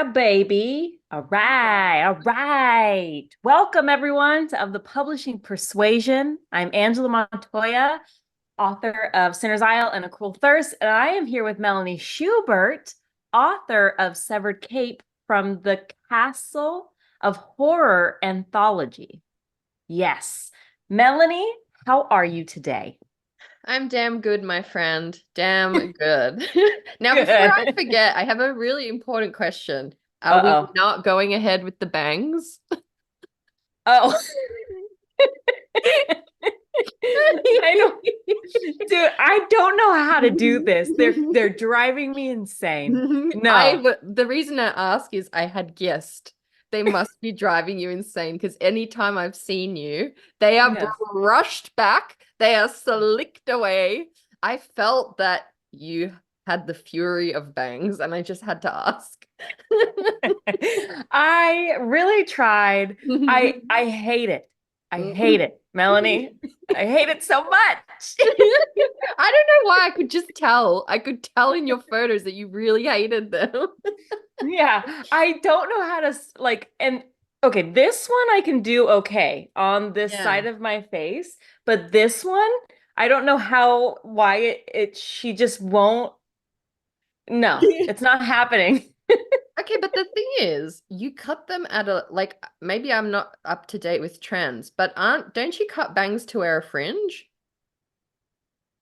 Yeah, baby. All right. Welcome, everyone, to Of the Publishing Persuasion. I'm Angela Montoya, author of Sinner's Isle and A Cruel Thirst, and I am here with Melanie Schubert, author of Severed Cape from the Castle of Horror anthology. Yes. Melanie, how are you today? I'm damn good, my friend. Damn good. Now, before I Good. forget, I have a really important question. Are we Uh-oh. not going ahead with the bangs? Oh. I don't, dude, I don't know how to do this. They're driving me insane. No. The reason I ask is I had guessed they must be driving you insane because anytime I've seen you, they are Yes. brushed back, they are slicked away. I felt that you had the fury of bangs, and I just had to ask. I really tried. I hate it. I hate it, Melanie. I hate it so much. I don't know why I could just tell. I could tell in your photos that you really hated them. Yeah, I don't know how to and okay, this one I can do okay on this Yeah. side of my face, but this one I don't know how why it she just won't. No, it's not happening. Okay, but the thing is, you cut them at a like maybe I'm not up to date with trends, but aren't don't you cut bangs to wear a fringe?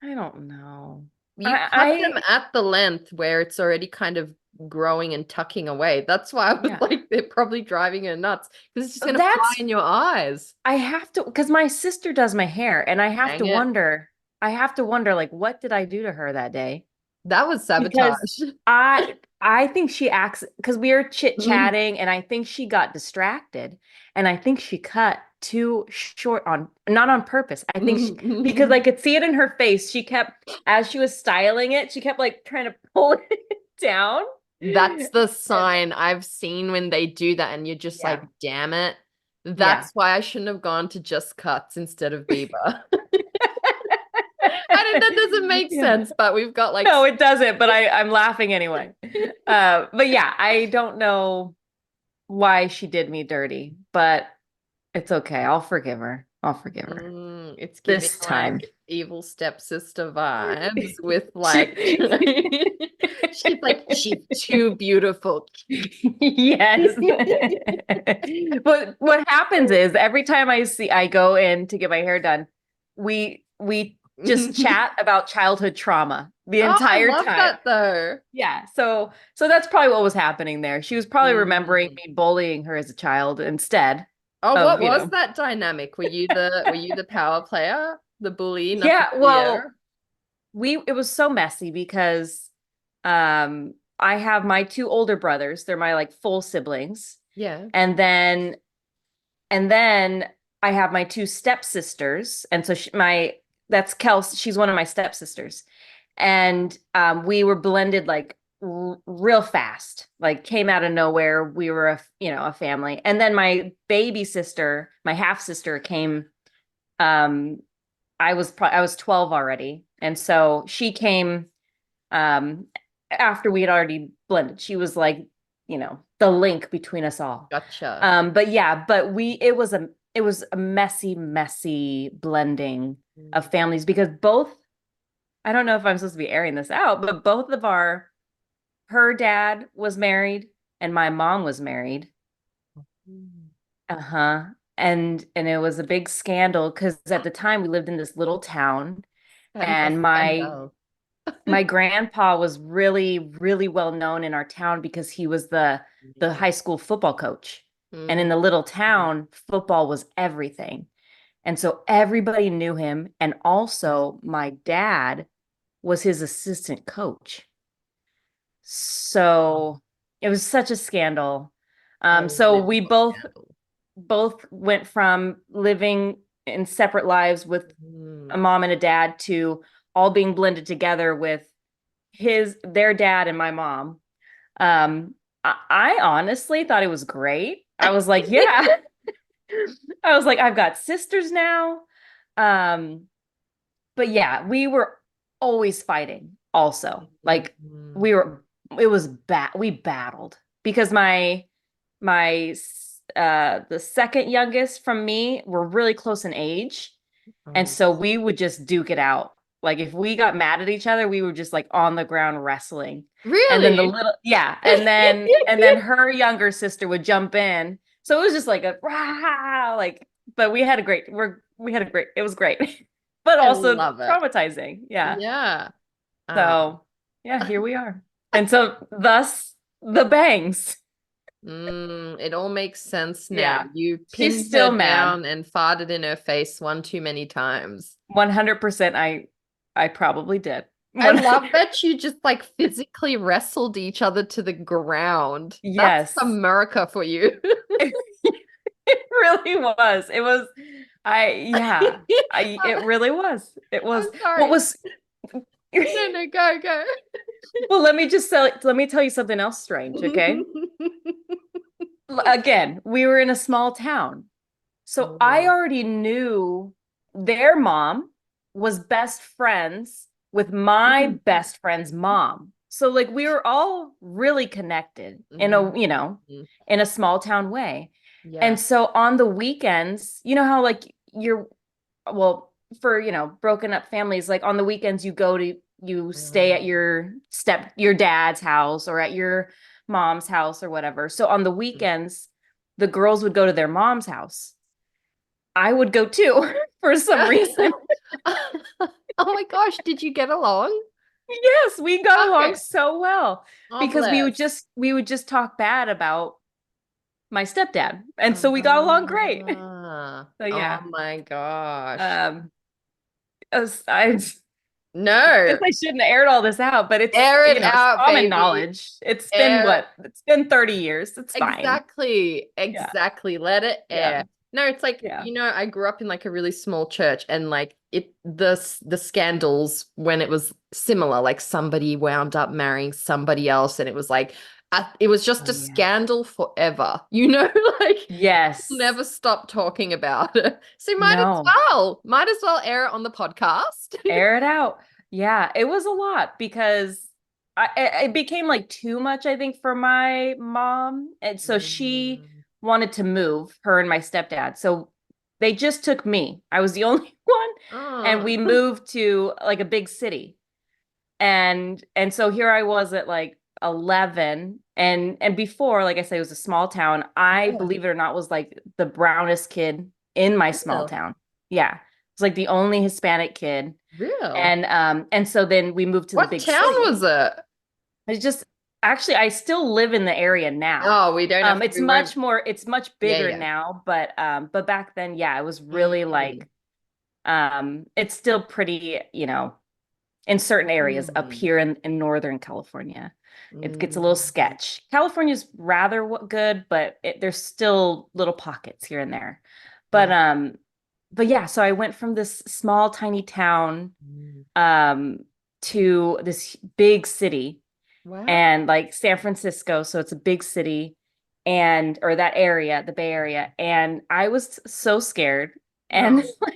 I don't know. You cut them I at the length where it's already kind of growing and tucking away. That's why I was yeah. like, they're probably driving her nuts because it's just gonna fly That's in your eyes. I have to because my sister does my hair and Dang it. I have to wonder like what did I do to her that day? That was Because sabotage. I think she acts because we were chit-chatting and I think she got distracted and I think she cut too short on not on purpose. I think because I could see it in her face. She kept as she was styling it, she kept like trying to pull it down. That's the And sign I've seen when they do that, and you're just like, yeah. damn it. Yeah. That's why I shouldn't have gone to Just Cuts instead of Bieber. I don't, that doesn't make Yeah. sense, but we've got like, No, it doesn't, but I'm laughing anyway. But yeah, I don't know why she did me dirty, but it's okay. I'll forgive her. I'll forgive her it's giving this time. like evil stepsister vibes with like, she's like, she's too beautiful. Yes. But what happens is every time I go in to get my hair done, we just chat about childhood trauma the Oh, I entire love time. that though. Yeah, so that's probably what was happening there. She was probably remembering Mm. me bullying her as a child instead Oh, what of, was that dynamic? Were you the power player, the bully, nothing yeah, to the well, air? we it was so messy because I have my two older brothers. They're my like full siblings. Yeah. And then I have my two stepsisters. And so my that's Kels, she's one of my stepsisters. And we were blended like real fast, like came out of nowhere. We were a family. And then my baby sister, my half sister came um I was 12 already. And so she came um after we had already blended. She was like, the link between us all. Gotcha. But yeah, but it was a messy, messy blending of families because both, I don't know if I'm supposed to be airing this out, but both of her dad was married and my mom was married. Mm. Uh-huh. And it was a big scandal because at the time we lived in this little town Scandal, and scandal. my grandpa was really, really well known in our town because he was the high school football coach. And in Mm. the little town, football was everything. And so everybody knew him. And also my dad was his assistant coach. So it was such a scandal. A So we little scandal. both went from living in separate lives with a Mm. mom and a dad to all being blended together with their dad and my mom. I honestly thought it was great. I was like, yeah. I was like, I've got sisters now. Um, but yeah, we were always fighting also. Like Mm. we were it was bad. We battled. because the second youngest from me were really close in age. And Oh, so we would just duke it out. Like if we got mad at each other, we were just like on the ground wrestling. And then really? and then her younger sister would jump in. So it was just like a rah, like, but we had a great, it was great, but I also love it. traumatizing. Yeah. Yeah. Um, So yeah, here we are. And so thus the bangs. it all makes sense now. Yeah. You She's pinned her still mad. down and farted in her face one too many times. 100% I probably did. I love that you just like physically wrestled each other to the ground. That's Yes. America for you. It really was. It was, it really was. It I'm was, what sorry. was, No, no, go, go. well, let me tell you something else strange, okay? Again, we were in a small town. So I Oh. already knew their mom was best friends with my best friend's mom. So like we were all really connected in a, Mhm. in a small town way. Yeah. And so on the weekends, you know how like well, for, broken up families, like on the weekends you stay at Mm. your dad's house or at your mom's house or whatever. So on the weekends, the girls would go to their mom's house. I would go too for some reason. Oh my gosh, did you get along? Yes, we got along Okay. so well Oh, because bless. we would just talk bad about my stepdad. And so we got along great. So Oh yeah. my gosh. Um I guess No, I shouldn't have aired all this out, but it's, air it it's out, common baby. knowledge. It's been Air. what? It's been 30 years. It's fine. Exactly. Yeah. Exactly. Let it Yeah. air. No, it's like, Yeah. I grew up in like a really small church and like the scandals when it was similar, like somebody wound up marrying somebody else and it was like it was just Oh a yeah. scandal forever. Like people Yes. never stop talking about it. So No. might as well air it on the podcast. Air it out. Yeah, it was a lot because it became like too much, I think, for my mom. And so she Mm. wanted to move, her and my stepdad. So they just took me. I was the only one. And Oh. we moved to like a big city. And so here I was at like 11. And before, like I said, it was a small town. I, Yeah. believe it or not, was like the brownest kid in my small Real. town. Yeah. It was like the only Hispanic kid. Real. And so then we moved to the What big town city. was it? It's just actually I still live in the area now. Oh, we don't have to, It's we won't. it's much Yeah, bigger yeah. now, but back then, yeah, it was really Mm, like it's still pretty, in certain areas up mm, here in Northern California. It gets a little mm. sketch. California's rather good, but there's still little pockets here and there. But Yeah. um, but yeah, so I went from this small, tiny town Mm. um to this big city Wow. and like San Francisco, so it's a big city and or that area, the Bay Area, and I was so scared and Oh.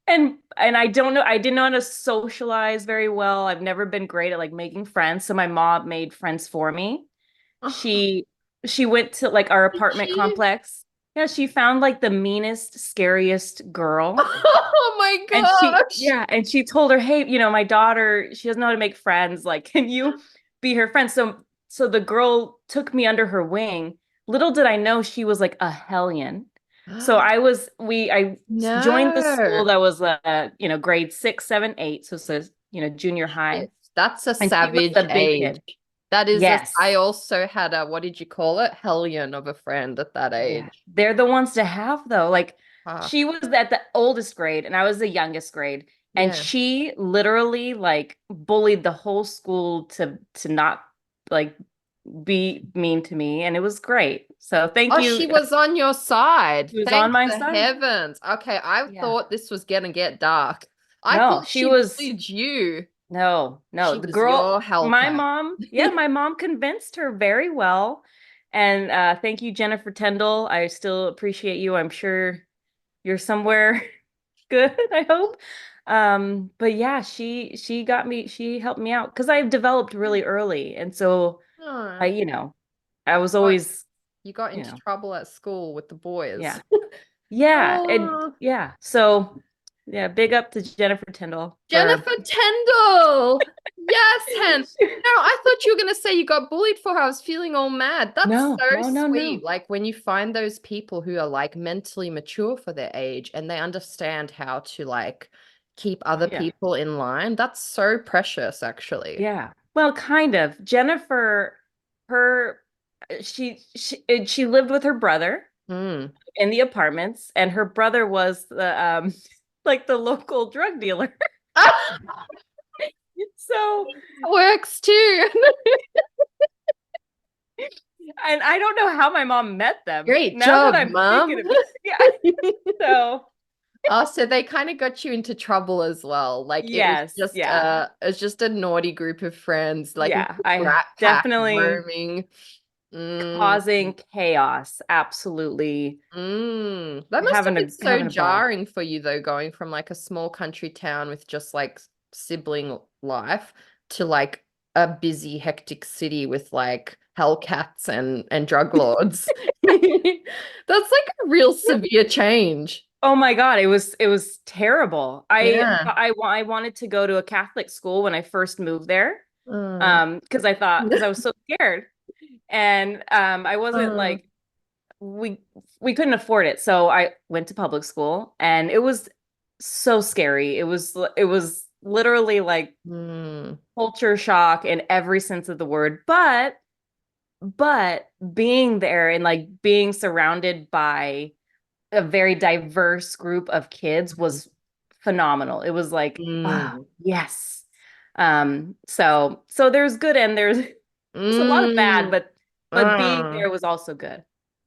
and I don't know, I didn't know how to socialize very well. I've never been great at like making friends, so my mom made friends for me. Oh, She went to like our did apartment she? complex. Yeah, she found like the meanest, scariest girl. Oh my And gosh. and she told her, hey, my daughter, she doesn't know how to make friends. Like, can you be her friend? So the girl took me under her wing. Little did I know she was like a hellion. So I joined the school No. that was, grade 6, 7, 8. So it's, junior high. Shit. That's a And she was savage the big age. kid. That is I Yes. also had a, what did you call it? Hellion of a friend at that Yeah. age. They're the ones to have though. Like Fuck. she was at the oldest grade and I was the youngest grade. And Yeah. she literally like bullied the whole school to not like be mean to me. And it was great. So thank Oh, you. she was on your side. She was on Thank my the side. heavens. Okay, I Yeah. thought this was gonna get dark. I No, thought she she was bullied you. no. She The was your girl, my helper. mom, yeah, my mom convinced her very well. And thank you, Jennifer Tyndall. I still appreciate you. I'm sure you're somewhere good, I hope. But yeah, she helped me out because I developed really early. And so I, Oh, I was Oh, always, you got you into know, trouble at school with the boys. yeah. Yeah, and Oh, yeah. So yeah, big up to Jennifer Tyndall for Jennifer Tyndall. Yes, Hen. No, I thought you were gonna say you got bullied for her. I was feeling all mad. That's no, so no, no, sweet. no. Like when you find those people who are like mentally mature for their age and they understand how to like keep Oh other yeah. people in line. That's so precious, actually. Yeah. Well, kind of. Jennifer, her she lived with her brother Mm. in the apartments, and her brother was the like the local drug dealer. So, Works too. and I don't know how my mom met them. Great Now that job, I'm thinking Mom. of it. Yeah. So, Oh, so they kind of got you into trouble as well. Like yes, yeah. it was just a naughty group of friends, like a Yeah, I rat pack definitely roaming. Mm, causing chaos. Absolutely That must have been so having a ball. jarring for you though, going from like a small country town with just like sibling life to like a busy, hectic city with like hellcats and drug lords. That's like a real severe change. Oh my God, it was terrible. Yeah. I wanted to go to a Catholic school when I first moved there. Mm. Because I was so scared. And I wasn't Mm. like we we couldn't afford it. So I went to public school and it was so scary. It was literally like Mm. culture shock in every sense of the word. But being there and like being surrounded by a very diverse group of kids was phenomenal. It was like, ah, Mm. yes. So there's good and there's a lot of bad, Mm. but being Ah. there was also good.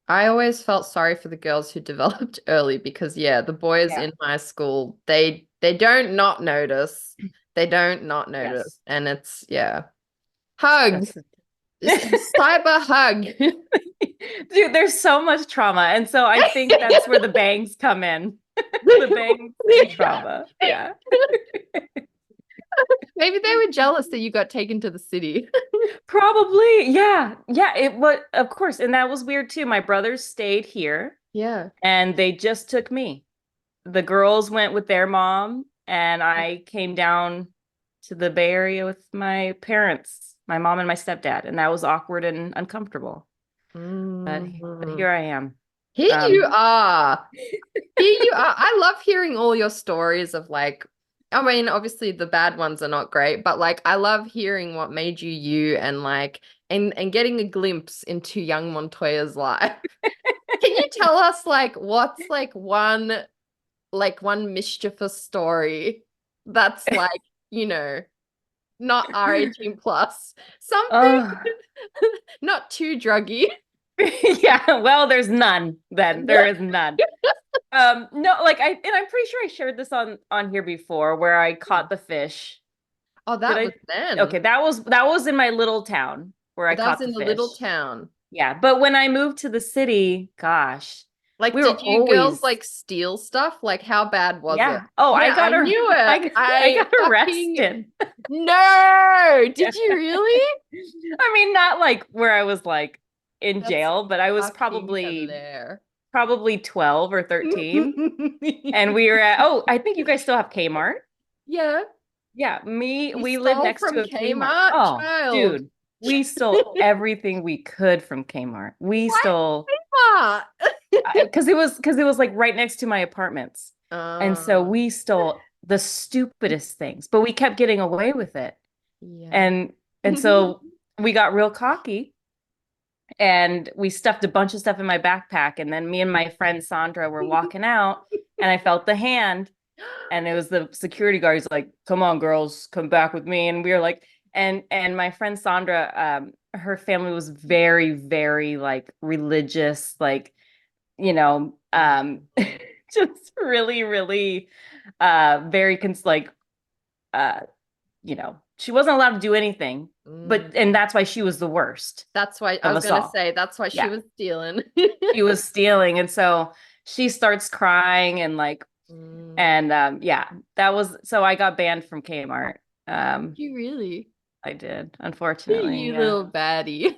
I always felt sorry for the girls who developed early because yeah, the boys Yeah. in my school, they don't not notice. They don't not notice. Yes. And it's yeah. Hug. That's Just a cyber hug. Dude, there's so much trauma. And so I think that's where the bangs come in. The bangs and trauma. Yeah. Maybe they were jealous that you got taken to the city. Probably. Yeah. Yeah. It was, of course. And that was weird too. My brothers stayed here Yeah. and they just took me. The girls went with their mom, and I came down to the Bay Area with my parents, my mom and my stepdad. And that was awkward and uncomfortable. But Mhm. here I am. Here you Um, are. Here you are. I love hearing all your stories of like, I mean, obviously the bad ones are not great, but like I love hearing what made you you and like and getting a glimpse into young Montoya's life. Can you tell us like what's like one mischievous story that's like, you know, not R18 plus, something oh, not too druggy. yeah. Well, there's none then. There is none. No, like and I'm pretty sure I shared this on here before where I caught the fish. Oh, Did that I? was then. Okay, that was in my little town where Oh, I that was caught the in the little fish. town. Yeah, but when I moved to the city, gosh, Like, we were did you girls always like steal stuff? Like, how bad was it? yeah. Oh, Yeah, I knew it. I I got fucking arrested. no. Yeah. Did you really? I mean, not like where I was like in That's jail, but I was fucking probably hilarious. 12 or 13. And we were at, oh, I think you guys still have Kmart. Yeah, Yeah, you we live stole next to from a Kmart. Kmart, Oh, child. dude, we stole everything we could from Kmart. We Why stole Kmart? because it was like right next to my apartments. And so Uh, we stole the stupidest things, but we kept getting away with it. yeah. And so we got real cocky and we stuffed a bunch of stuff in my backpack. And then me and my friend Sandra were walking out and I felt the hand and it was the security guard. He's like, "Come on, girls, come back with me." And we were like, and my friend Sandra, her family was very, very like religious, like, just really, really, very like, uh, she wasn't allowed to do anything, Mm. and that's why she was the worst That's why I of was us gonna all. say that's why she Yeah, was stealing. she was stealing, and so she starts crying and like. Mm. And yeah, that was so I got banned from Kmart. Um, You really? I did, unfortunately. You Yeah. little baddie.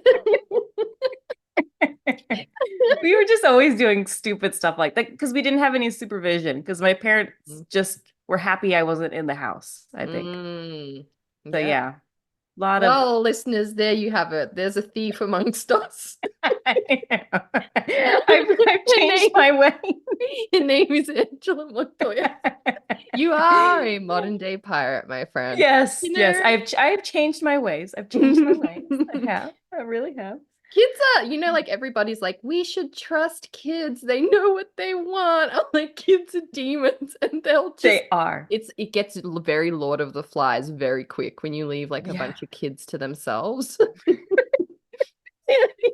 We were just always doing stupid stuff like that because we didn't have any supervision because my parents just were happy I wasn't in the house, I think. So Yeah. yeah, a lot of Well, listeners, there you have it. There's a thief amongst us. I've changed name, my way. your name is Angela Montoya. You are a modern day pirate, my friend. Yes, You yes. know, I've changed my ways. I've changed my ways. I have. I really have. kids are, like everybody's like, we should trust kids. They know what they want. I'm like, kids are demons and they'll just They are. it gets very Lord of the Flies very quick when you leave like a Yeah. bunch of kids to themselves.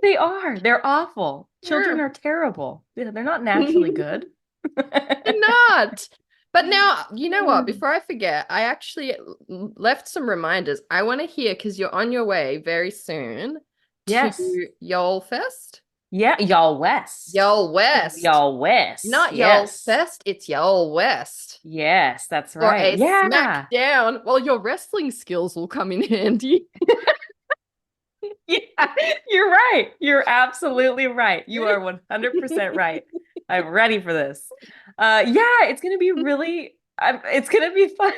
They are. They're awful. Children Yeah. are terrible. Yeah, they're not naturally good. They're not. But now, you know what? Before I forget, I actually left some reminders. I want to hear because you're on your way very soon to Yes. Yole Fest. Yeah, y'all West. Yole West. Y'all West. Not Yole Yes. Fest, it's Yole West. Yes, that's Or right. a Yeah. smackdown. Well, your wrestling skills will come in handy. Yeah, you're right. You're absolutely right. You are 100% right. I'm ready for this. Yeah, it's gonna be really, it's gonna be fun.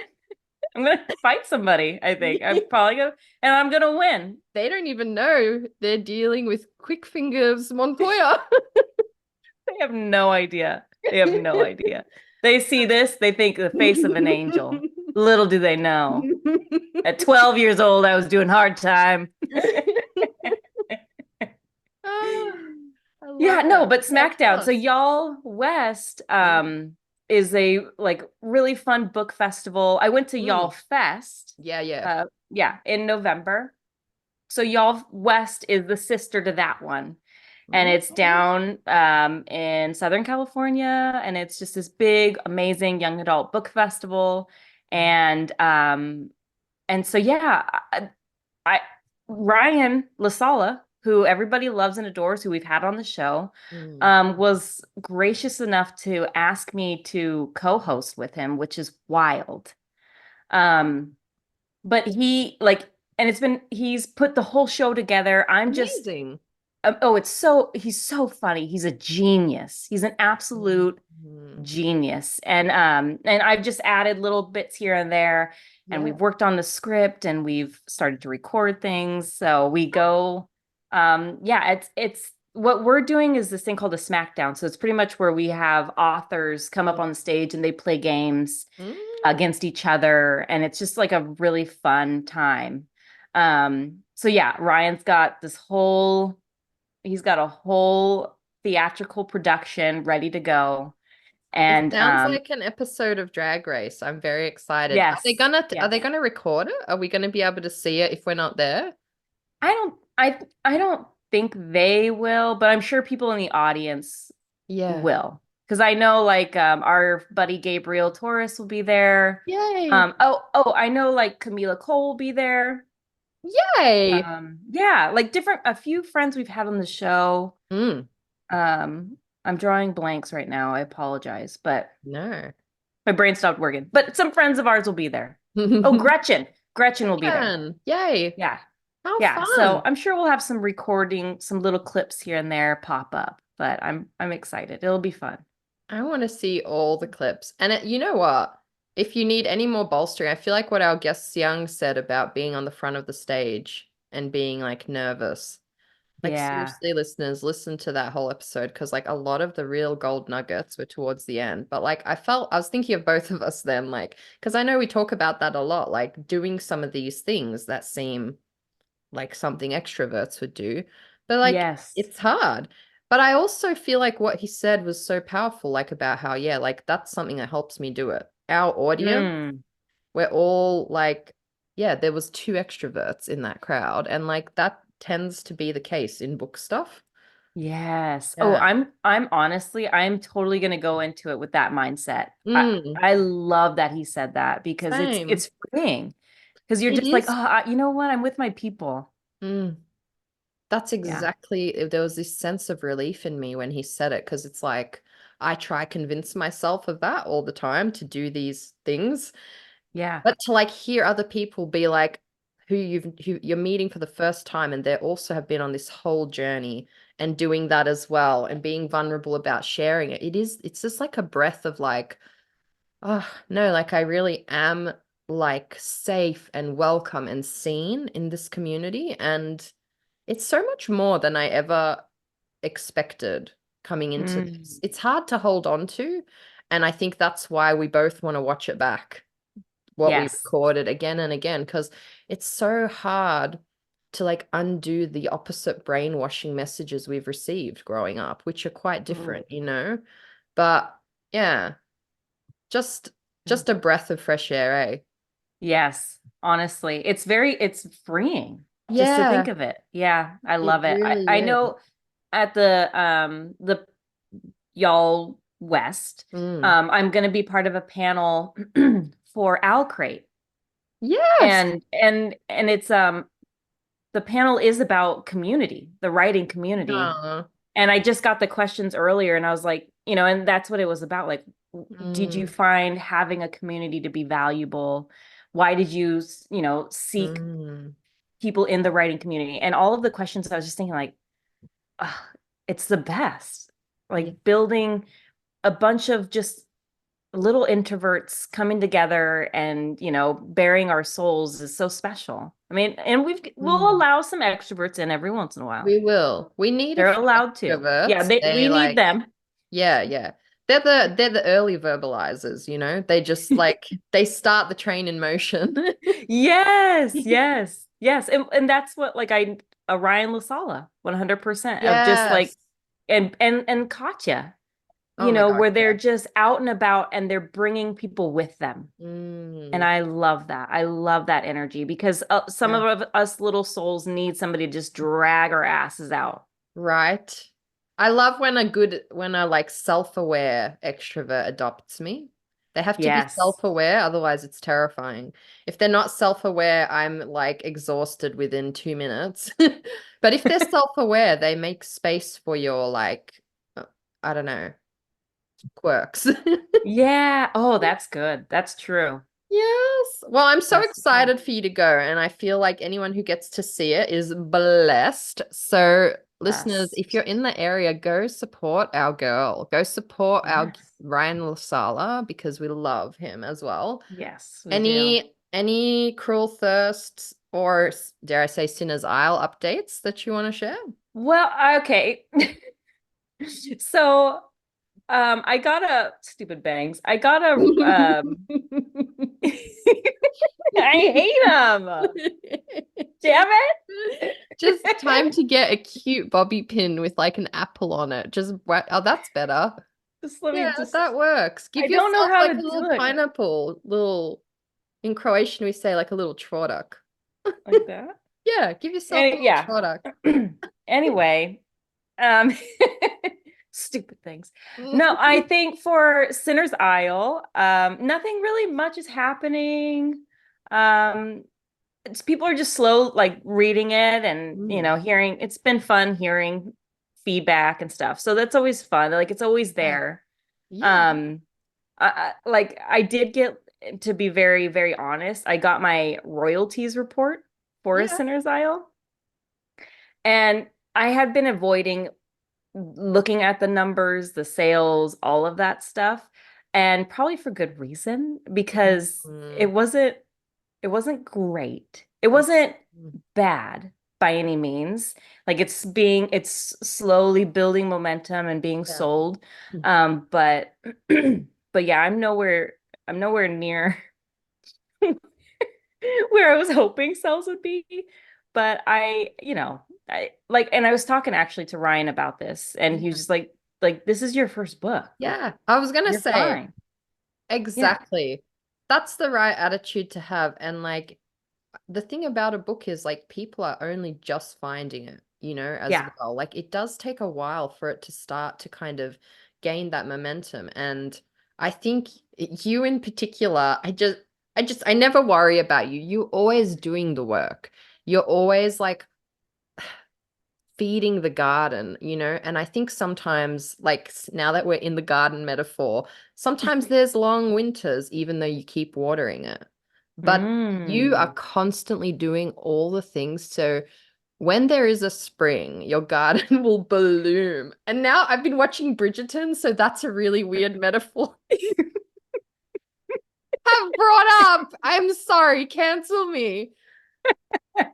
I'm gonna fight somebody, I think. I'm probably gonna, and I'm gonna win. They don't even know they're dealing with Quick Fingers Montoya. They have no idea. They have no idea. They see this, they think the face of an angel. Little do they know. At 12 years old, I was doing hard time. Yeah, no, but SmackDown. So y'all West is a like really fun book festival. I went to Y'all Fest. Yeah. In November. So Y'all West is the sister to that one. And it's down in Southern California, and it's just this big, amazing young adult book festival. And so yeah, I Ryan LaSala, who everybody loves and adores, who we've had on the show, was gracious enough to ask me to co-host with him, which is wild. But he like, and he's put the whole show together. I'm just amazing. He's so funny. He's a genius. He's an absolute genius. And I've just added little bits here and there, and we've worked on the script and we've started to record things. So we go, it's what we're doing is this thing called a Smackdown. So it's pretty much where we have authors come up on the stage and they play games against each other, and it's just like a really fun time. So yeah, Ryan's got he's got a whole theatrical production ready to go. And it sounds like an episode of Drag Race. I'm very excited. Yes, are they gonna record it? Are we gonna be able to see it if we're not there? I don't think they will, but I'm sure people in the audience will. Because I know like our buddy Gabriel Torres will be there. Yay. I know like Camila Cole will be there. Yay. Yeah, like a few friends we've had on the show. I'm drawing blanks right now. I apologize, but no, my brain stopped working. But some friends of ours will be there. Oh, Gretchen will be there. Yay. Yeah. How yeah. fun. So I'm sure we'll have some little clips here and there pop up, but I'm excited. It'll be fun. I want to see all the clips. And you know what? If you need any more bolstering, I feel like what our guest Siang said about being on the front of the stage and being like nervous. Like seriously, listeners, listen to that whole episode because like a lot of the real gold nuggets were towards the end. But like I was thinking of both of us then, like, because I know we talk about that a lot, like doing some of these things that seem like something extroverts would do. But like it's hard. But I also feel like what he said was so powerful, like about how, like that's something that helps me do it. Our audience, we're all like, there was 2 extroverts in that crowd. And like that tends to be the case in book stuff. Yes. Oh, I'm honestly, I'm totally gonna go into it with that mindset. I love that he said that because it's freeing. Because you're just like, oh, you know what? I'm with my people. That's exactly, there was this sense of relief in me when he said it, because it's like, I try convince myself of that all the time to do these things. Yeah. But to like hear other people be like, who you're meeting for the first time, and they also have been on this whole journey and doing that as well and being vulnerable about sharing it. It's just like a breath of like, oh no, like I really am like safe and welcome and seen in this community. And it's so much more than I ever expected coming into this. Mm. It's hard to hold on to. And I think that's why we both want to watch it back, what we Yes. recorded again and again, because it's so hard to like undo the opposite brainwashing messages we've received growing up, which are quite Mm. different, But yeah, just a breath of fresh air, eh? Yes, honestly, it's freeing just to think Yeah, of it. Yeah, I it love it. I really I is. know at the y'all West, Mm. I'm going to be part of a panel for Owl Crate, Yes. and it's the panel is about community, the writing community. Oh. And I just got the questions earlier, and I was like, and that's what it was about. Like, did you Mm. find having a community to be valuable? Why did you, seek Mm. people in the writing community? And all of the questions, I was just thinking, like, ugh, it's the best. Yeah. Like building a bunch of just little introverts coming together and, bearing our souls is so special. I mean, and we'll Mm. allow some extroverts in every once in a while. We will. We need a They're few allowed to. Yeah, extroverts. we They need like, them. yeah, yeah. They're the early verbalizers. They just like they start the train in motion. Yes, yes, yes. And that's what like Ryan LaSala, 100% of just like Yes. and Katya, Oh my God, where they're yeah. just out and about and they're bringing people with them. And Mm, I love that. I love that energy because some yeah. of us little souls need somebody to just drag our asses out. Right. I love when a like self-aware extrovert adopts me. They have to be Yes. self-aware, otherwise it's terrifying. If they're not self-aware, I'm like exhausted within 2 minutes. But if they're self-aware, they make space for your like, I don't know, quirks. Yeah. Oh, that's good. That's true. Yes. Well, I'm so That's true. excited for you to go, and I feel like anyone who gets to see it is blessed. So, listeners, if Best. you're in the area, go support our girl. Go support our Yes. Ryan Lasala because we love him as well. Yes, we do. Any Cruel Thirsts or dare I say Sinner's Isle updates that you want to share? Well, okay. So, I got a stupid bangs. I got a I hate them. Damn it. Just time to get a cute bobby pin with like an apple on it. Oh, that's better. Just let me Yeah, just that works. I Give don't know yourself how like to a do little it pineapple, in Croatian we say like a little trodak. like that. Yeah, give yourself a And little yeah. trodak. Anyway, um stupid things. No, I think for Sinner's Isle, nothing really much is happening. Um people are just slow like reading it and Mm, hearing. It's been fun hearing feedback and stuff, so that's always fun. Like it's always yeah. there. Yeah. um like I did get, to be very very honest, I got my royalties report for A Yeah. Sinner's Isle, and I had been avoiding looking at the numbers, the sales, all of that stuff, and probably for good reason, because Mm, it wasn't great. It mm, wasn't mm. bad by any means. Like it's slowly building momentum and being Yeah. sold. Mm. But but yeah, I'm nowhere near where I was hoping sales would be. But I like, and I was talking actually to Ryan about this, and he was Yeah. just like this is your first book. Yeah. I was gonna You're say fine. Yeah. exactly. That's the right attitude to have. And like the thing about a book is like people are only just finding it, as Yeah. well. Like it does take a while for it to start to kind of gain that momentum. And I think you in particular, I never worry about you. You're always doing the work. You're always like feeding the garden, and I think sometimes like now that we're in the garden metaphor, sometimes there's long winters even though you keep watering it, but you are Mm. constantly doing all the things. So When there is a spring, your garden will bloom. And now I've been watching Bridgerton, so that's a really weird metaphor. I've brought up. I'm sorry, cancel me.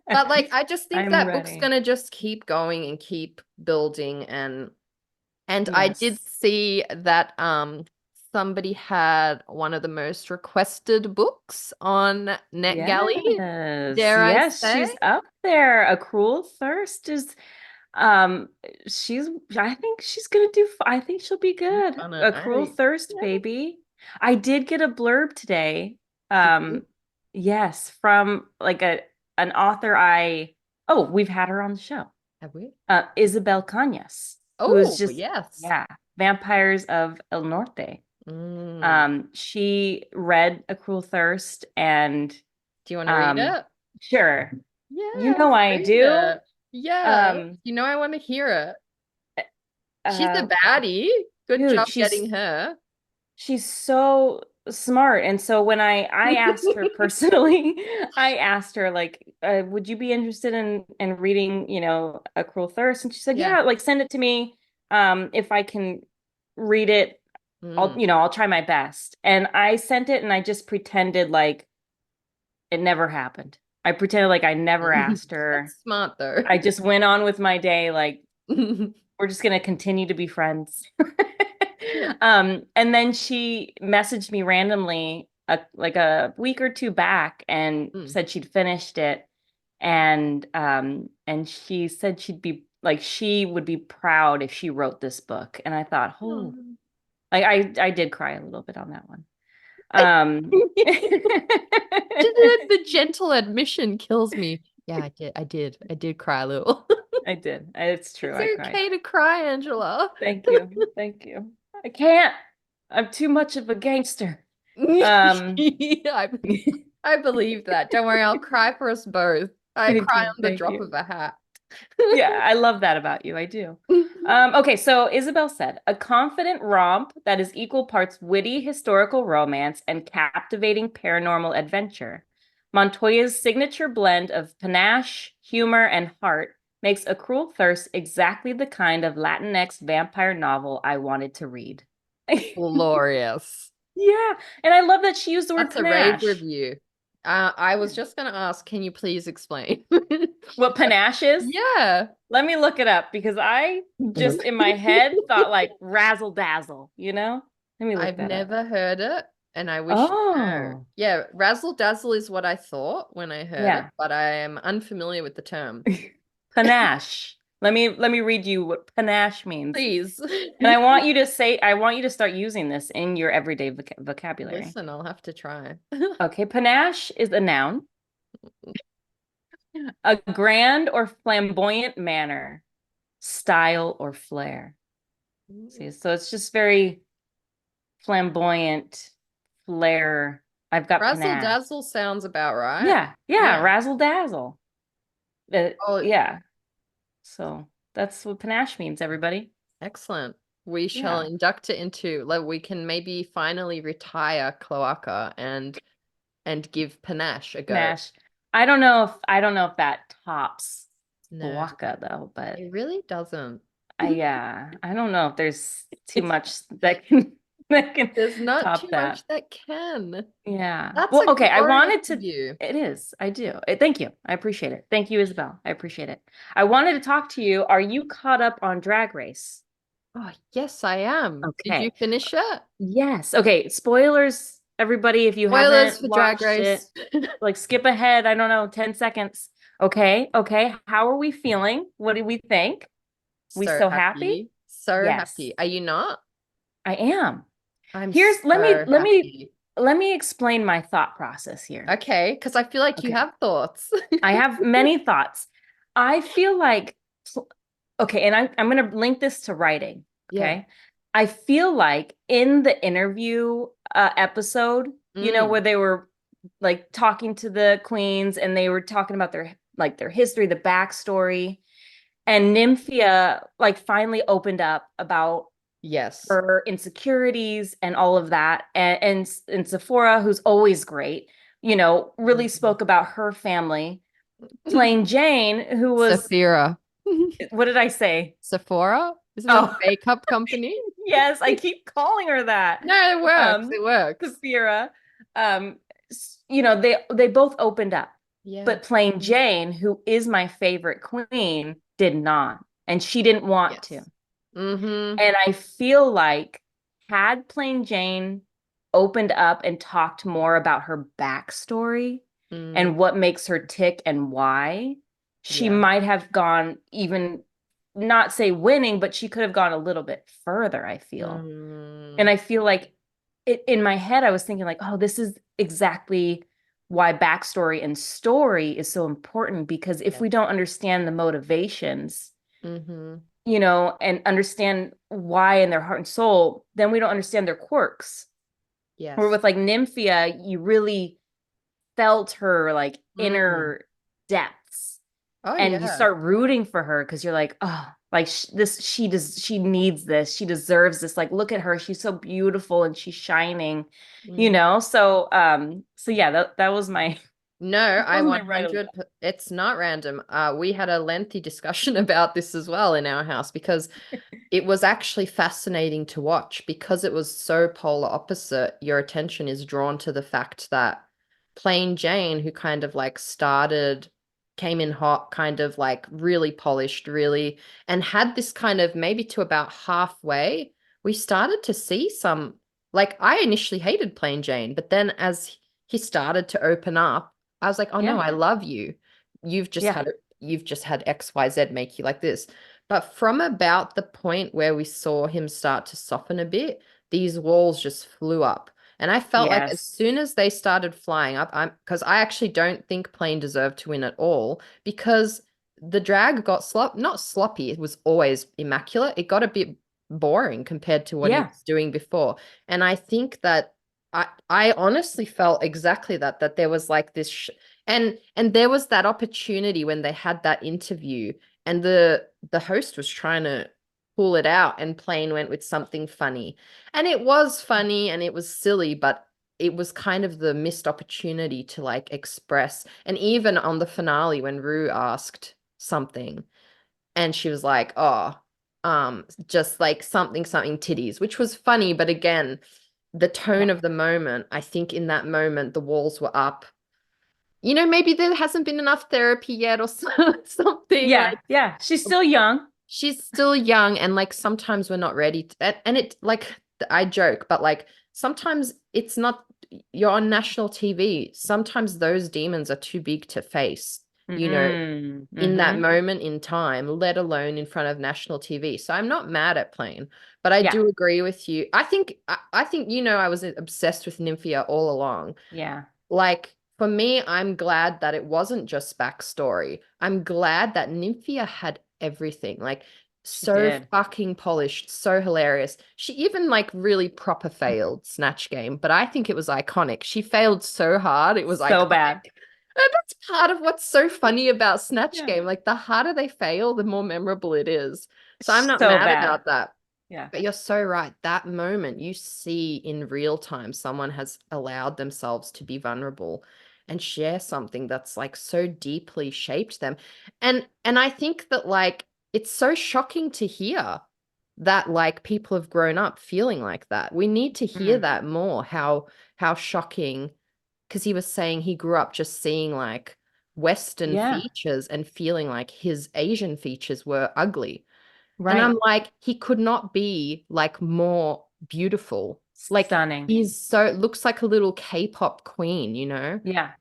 But like I just think I'm that book's ready. gonna just keep going and keep building and I did Yes. see that somebody had one of the most requested books on NetGalley, Yes. dare I Yes, say? she's up there. A Cruel Thirst is she's I think she's gonna do I think she'll be good. On it. A Cruel Thirst, Yeah. baby. I did get a blurb today. Did you? Yes, from like an author we've had her on the show. Have we? Isabel Cañas, who is Oh, just yes. yeah, Vampires of El Norte. Mm. She read A Cruel Thirst and Do you want to read um it? sure. You Yeah, know I read do. it. Yeah. Um You know I want to hear it. She's a uh baddie. Good dude, job getting her. she's so smart. And so when I asked her personally, I asked her like, would you be interested in reading, A Cruel Thirst? And she said, Yeah. yeah, like send it to me. If I can read it, Mm. I'll try my best. And I sent it and I just pretended like it never happened. I pretended like I never asked her. That's smart though. I just went on with my day like we're just gonna continue to be friends. Yeah. And then she messaged me randomly like a week or two back and Mm. said she'd finished it. And she said she would be proud if she wrote this book. And I thought, oh, Oh. like I did cry a little bit on that one. Um The gentle admission kills me. Yeah, I did cry a little. I did. It's true. I It's cried. okay to cry, Angela. Thank you. Thank you. I can't. I'm too much of a gangster. Um, I, I believe that. Don't worry, I'll cry for us both. I thank cry you. on the Thank drop you. of a hat. Yeah, I love that about you. I do. Okay, so Isabel said, a confident romp that is equal parts witty historical romance and captivating paranormal adventure. Montoya's signature blend of panache, humor, and heart makes A Cruel Thirst exactly the kind of Latinx vampire novel I wanted to read. Glorious. Yeah, and I love that she used the word That's a rave panache. review. I was just gonna ask, can you please explain? What panache is? Yeah. Let me look it up because I just in my head thought like razzle dazzle, you know? Let me look I've that up. never heard it, and I wish you know. Oh, Yeah, razzle dazzle is what I thought when I heard it, yeah. but I am unfamiliar with the term. Panache. Let me read you what panache means. Please. And I want you to start using this in your everyday vocabulary. Listen, I'll have to try. Okay, panache is a noun, a grand or flamboyant manner, style or flair. See, so it's just very flamboyant, flair. I've got Razzle panache. dazzle sounds about right. Yeah, Yeah. razzle dazzle. Oh, Yeah. So that's what panache means, everybody. excellent. We shall Yeah. induct it into, like, we can maybe finally retire cloaca and give panache a go. Panache. I don't know if that tops No, Waka though, but it really doesn't. I don't know if there's too It's much that can There's not too top much that. that can. Yeah. That's Well, a okay, I glorious wanted to review. it is. I do. Thank you. I appreciate it. Thank you, Isabel. I appreciate it. I wanted to talk to you. Are you caught up on Drag Race? Oh, yes, I am. Did you Okay. finish it? Yes. Okay. Spoilers, everybody, if you Spoilers haven't for Drag watched Race. it, like skip ahead, I don't know, 10 seconds. Okay. Okay. How are we feeling? What do we think? We So so happy? happy. So Yes, happy. Are you not? I am. I'm Here's let me so let me happy. let me explain my thought process here. Okay, because I feel like you Okay. have thoughts. I have many thoughts. I feel like okay, and I'm going to link this to writing, Yeah. okay? I feel like in the interview episode, Mm. where they were like talking to the queens and they were talking about their history, the backstory, and Nymphia like finally opened up about Yes. her insecurities and all of that. And Sephora, who's always great, really Mhm. spoke about her family. Plain Jane, who was, Sephora. what did I say? Sephora? Isn't that a Oh, makeup company? yes, I keep calling her that. No, it works. Um, It works. Saphira. You know, they both opened up, Yeah. but Plain Jane, who is my favorite queen, did not, and she didn't want to. Yes. Mm-hmm. And I feel like had Plain Jane opened up and talked more about her backstory Mm. and what makes her tick and why, she Yeah. might have gone even, not say winning, but she could have gone a little bit further, I feel. And Mm. I feel like in my head, I was thinking like, oh, this is exactly why backstory and story is so important, because if Yes. we don't understand the motivations, Mm-hmm. and understand why in their heart and soul, then we don't understand their quirks. Or Yes. with like Nymphia, you really felt her like Mm. inner depths, Oh and you yeah. start rooting for her because you're like, oh, like she needs this, she deserves this. Like, look at her, she's so beautiful and she's shining, Mm. So yeah, that was my No, that I was my right of 100, it's not random. We had a lengthy discussion about this as well in our house because it was actually fascinating to watch because it was so polar opposite. Your attention is drawn to the fact that Plain Jane, who kind of like started, came in hot, kind of like really polished, really, and had this kind of maybe to about halfway, we started to see some, like, I initially hated Plain Jane, but then as he started to open up, I was like, oh no, yeah, I love you. You've just yeah, had you've just had XYZ make you like this. But from about the point where we saw him start to soften a bit, these walls just flew up. And I felt like as yes, soon as they started flying up, I'm because I actually don't think Plain deserved to win at all because the drag got not sloppy, it was always immaculate. It got a bit boring compared to what he yeah, was doing before. And I think that I honestly felt exactly that there was like this and there was that opportunity when they had that interview and the host was trying to pull it out and Plain went with something funny. And it was funny and it was silly, but it was kind of the missed opportunity to like express. And even on the finale when Rue asked something and she was like, "Oh, just like something titties," which was funny, but again, the yeah, tone of the moment, I think in that moment the walls were up. Maybe there hasn't been enough therapy yet or something yeah, like yeah. She's still young. she's still young and like sometimes we're not ready to, and it like I joke, but like sometimes it's not, you're on national TV. Sometimes those demons are too big to face, you know, in that Mm-hmm. moment in time, let alone in front of national TV. So I'm not mad at Plain, but I Yeah, do agree with you. I think I was obsessed with Nymphia all along. yeah. Like, for me, I'm glad that it wasn't just backstory. I'm glad that Nymphia had everything. Like, She so did. fucking polished, so hilarious. She even like really proper failed Snatch Game, but I think it was iconic. She failed so hard, it was So iconic. bad. And that's part of what's so funny about Snatch Yeah. Game. Like, the harder they fail, the more memorable it is. So I'm not So mad bad. about that. Yeah. But you're so right. That moment you see in real time, someone has allowed themselves to be vulnerable and share something that's like so deeply shaped them. And I think that like it's so shocking to hear that like people have grown up feeling like that. We need to hear Mm. that more, how shocking, because he was saying he grew up just seeing like Western Yeah. features and feeling like his Asian features were ugly. And I'm Right. like, he could not be like more beautiful. Like Stunning. he's so looks like a little K-pop queen, you know? Yeah.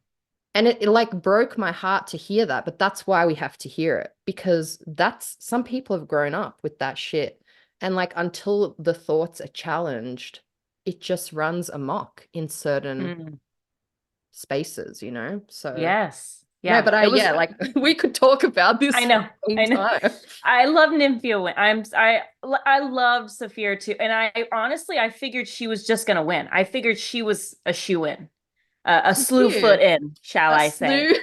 And it like broke my heart to hear that, but that's why we have to hear it because that's some people have grown up with that shit. And like until the thoughts are challenged, it just runs amok in certain Mm. spaces, you know? So Yes. no, Yeah. but It was, yeah, like we could talk about this I for know. a long I know. time. I love Nymphia win. I love Saphir too. And I honestly I figured she was just gonna win. I figured she was a shoe-in. A slew foot You. in, shall A I say. slew.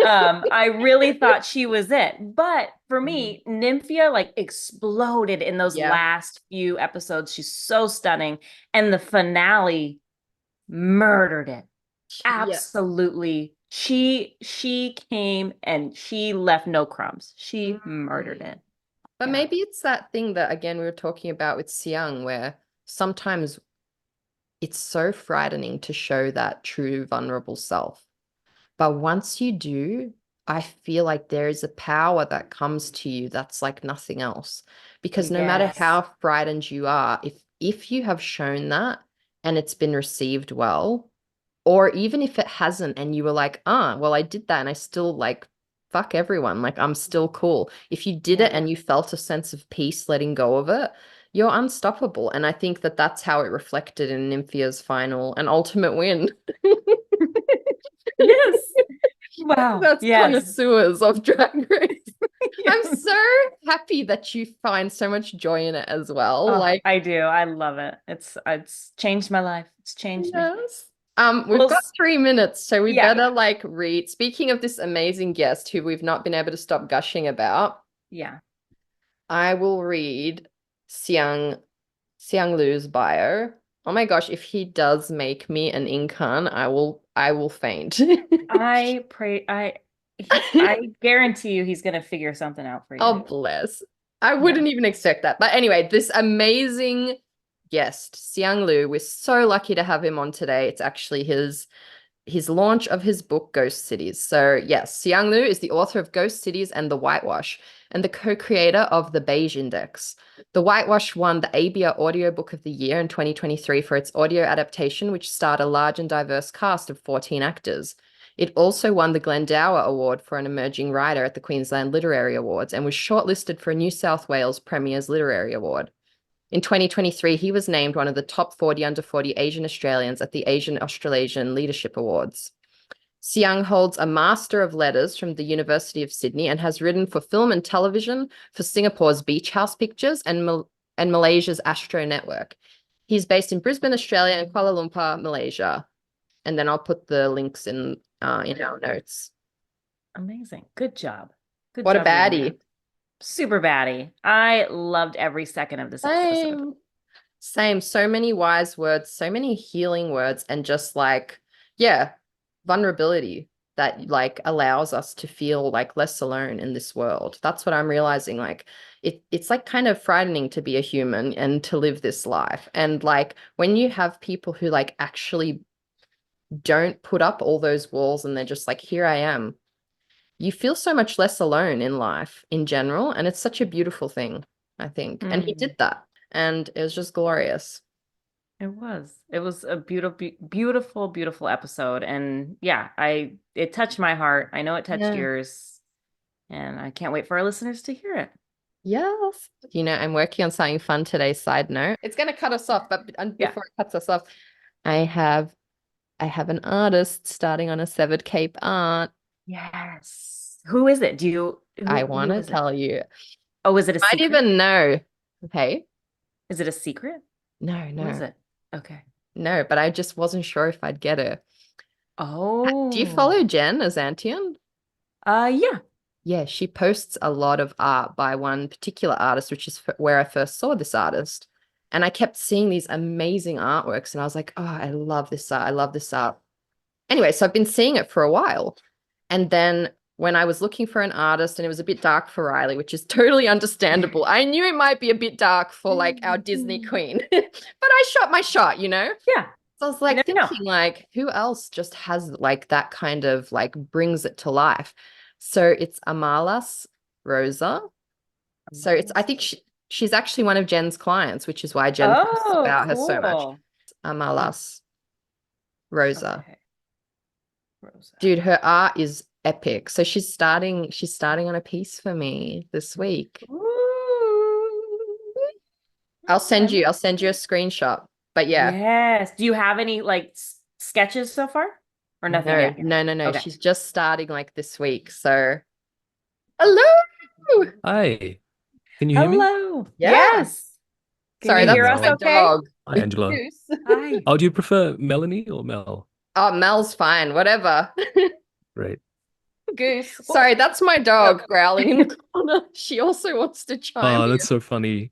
I really thought she was it. But for Mhm. me, Nymphia like exploded in those Yeah. last few episodes. She's so stunning. And the finale murdered it. Yeah. Absolutely She came and she left no crumbs. She murdered it. But Yeah. maybe it's that thing that, again, we were talking about with Siang, where sometimes it's so frightening to show that true vulnerable self. But once you do, I feel like there is a power that comes to you that's like nothing else. Because no matter Yes. how frightened you are, if you have shown that and it's been received well, or even if it hasn't and you were like, well, I did that and I still like fuck everyone, like I'm still cool. If you did it Yeah. and you felt a sense of peace letting go of it, you're unstoppable. And I think that that's how it reflected in Nymphia's final and ultimate win. Yes. Wow. That's Yes. connoisseurs of Drag Race. I'm Yes. so happy that you find so much joy in it as well. Oh, Like, I do. I love it. It's changed my life. It's changed me. yes. We've Well, got 3 minutes, so we yeah. better like read. Speaking of this amazing guest who we've not been able to stop gushing about, Yeah. I will read Siang Lu's bio. Oh my gosh, if he does make me an incan, I will faint. I pray I guarantee you he's gonna figure something out for Oh, you. bless. I Yeah. wouldn't even expect that. But anyway, this amazing guest, Siang Lu, we're so lucky to have him on today. It's actually his launch of his book, Ghost Cities. So, yes, Siang Lu is the author of Ghost Cities and The Whitewash and the co-creator of the Beige Index. The Whitewash won the ABIA Audiobook of the Year in 2023 for its audio adaptation, which starred a large and diverse cast of 14 actors. It also won the Glendower Award for an emerging writer at the Queensland Literary Awards and was shortlisted for a New South Wales Premier's Literary Award. In 2023, he was named one of the top 40 under 40 Asian Australians at the Asian Australasian Leadership Awards. Siang holds a Master of Letters from the University of Sydney and has written for film and television for Singapore's Beach House Pictures and Malaysia's Astro Network. He's based in Brisbane, Australia, and Kuala Lumpur, Malaysia. And then I'll put the links in our notes. Amazing. Good job. Good What a job reading baddie. that. Super baddie. I loved every second of this episode. Same. Same. So many wise words, so many healing words, and just like, yeah, vulnerability that like allows us to feel like less alone in this world. That's what I'm realizing. Like it's like kind of frightening to be a human and to live this life. And like when you have people who like actually don't put up all those walls and they're just like, here I am, you feel so much less alone in life in general. And it's such a beautiful thing, I think. And he did that. And it was just glorious. It was. It was a beautiful, beautiful, beautiful episode. And yeah, it touched my heart. I know it touched Yeah. yours. And I can't wait for our listeners to hear it. Yes. I'm working on something fun today, side note. It's going to cut us off, but Yeah. before it cuts us off, I have an artist starting on a Severed Cape art. Yes. Who is it? I Who want to is it? tell you. Oh, is it a Might secret? even know. Okay. Is it a secret? No, Who is no, it? Okay. no, but I just wasn't sure if I'd get her. Do you Oh. follow Jen Azantian? Yeah. Yeah, she posts a lot of art by one particular artist, which is where I first saw this artist. And I kept seeing these amazing artworks, and I was like, oh, I love this art. I love this art. Anyway, so I've been seeing it for a while. And then when I was looking for an artist and it was a bit dark for Riley, which is totally understandable, I knew it might be a bit dark for like our Disney queen, but I shot my shot, you know? Yeah. So I was You like never know. thinking like, who else just has like that kind of like brings it to life? So it's Amalas Rosa. So I think she's actually one of Jen's clients, which is why Jen posts Oh, about her so much. cool. Amalas Rosa. Okay. Rosa. Dude, her art is epic. So she's starting on a piece for me this week. Ooh. I'll send I'm you a screenshot. But yeah. Yes. Do you have any like sketches so far? Or nothing No, yet? no, no, no. Okay. She's just starting like this week. So hello. Hi, can you hear me? Hello. Yeah. Yes. Can Sorry, you Hey, hear that's us Mel. my okay? dog. Hi, Angela. Goose. Hi. Oh, do you prefer Melanie or Mel? Oh, Mel's fine. Whatever. Great. Goose. Well, Sorry, that's my dog growling in the corner. She also wants to chime Oh, in. that's so funny.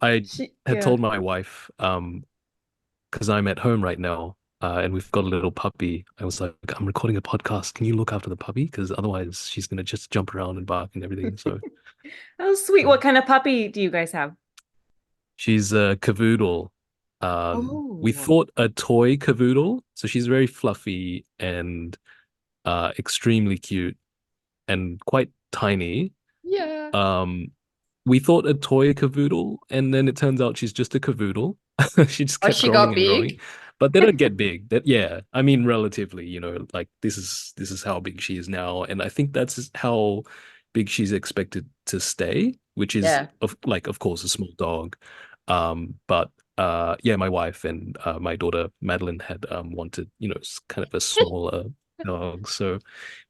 I had yeah. told my wife, because I'm at home right now, and we've got a little puppy. I was like, I'm recording a podcast. Can you look after the puppy? Because otherwise she's gonna just jump around and bark and everything. So Oh, sweet. What kind of puppy do you guys have? she's a cavoodle. We Oh. thought a toy cavoodle. So she's very fluffy and extremely cute and quite tiny. Yeah. We thought a toy cavoodle, and then it turns out she's just a cavoodle. She just Oh, kept she growing got and growing. big. But they don't get big. That yeah, I mean relatively, like this is how big she is now, and I think that's how big she's expected to stay, which is Yeah. of course a small dog. But yeah, my wife and my daughter Madeline had wanted, kind of a smaller dog. So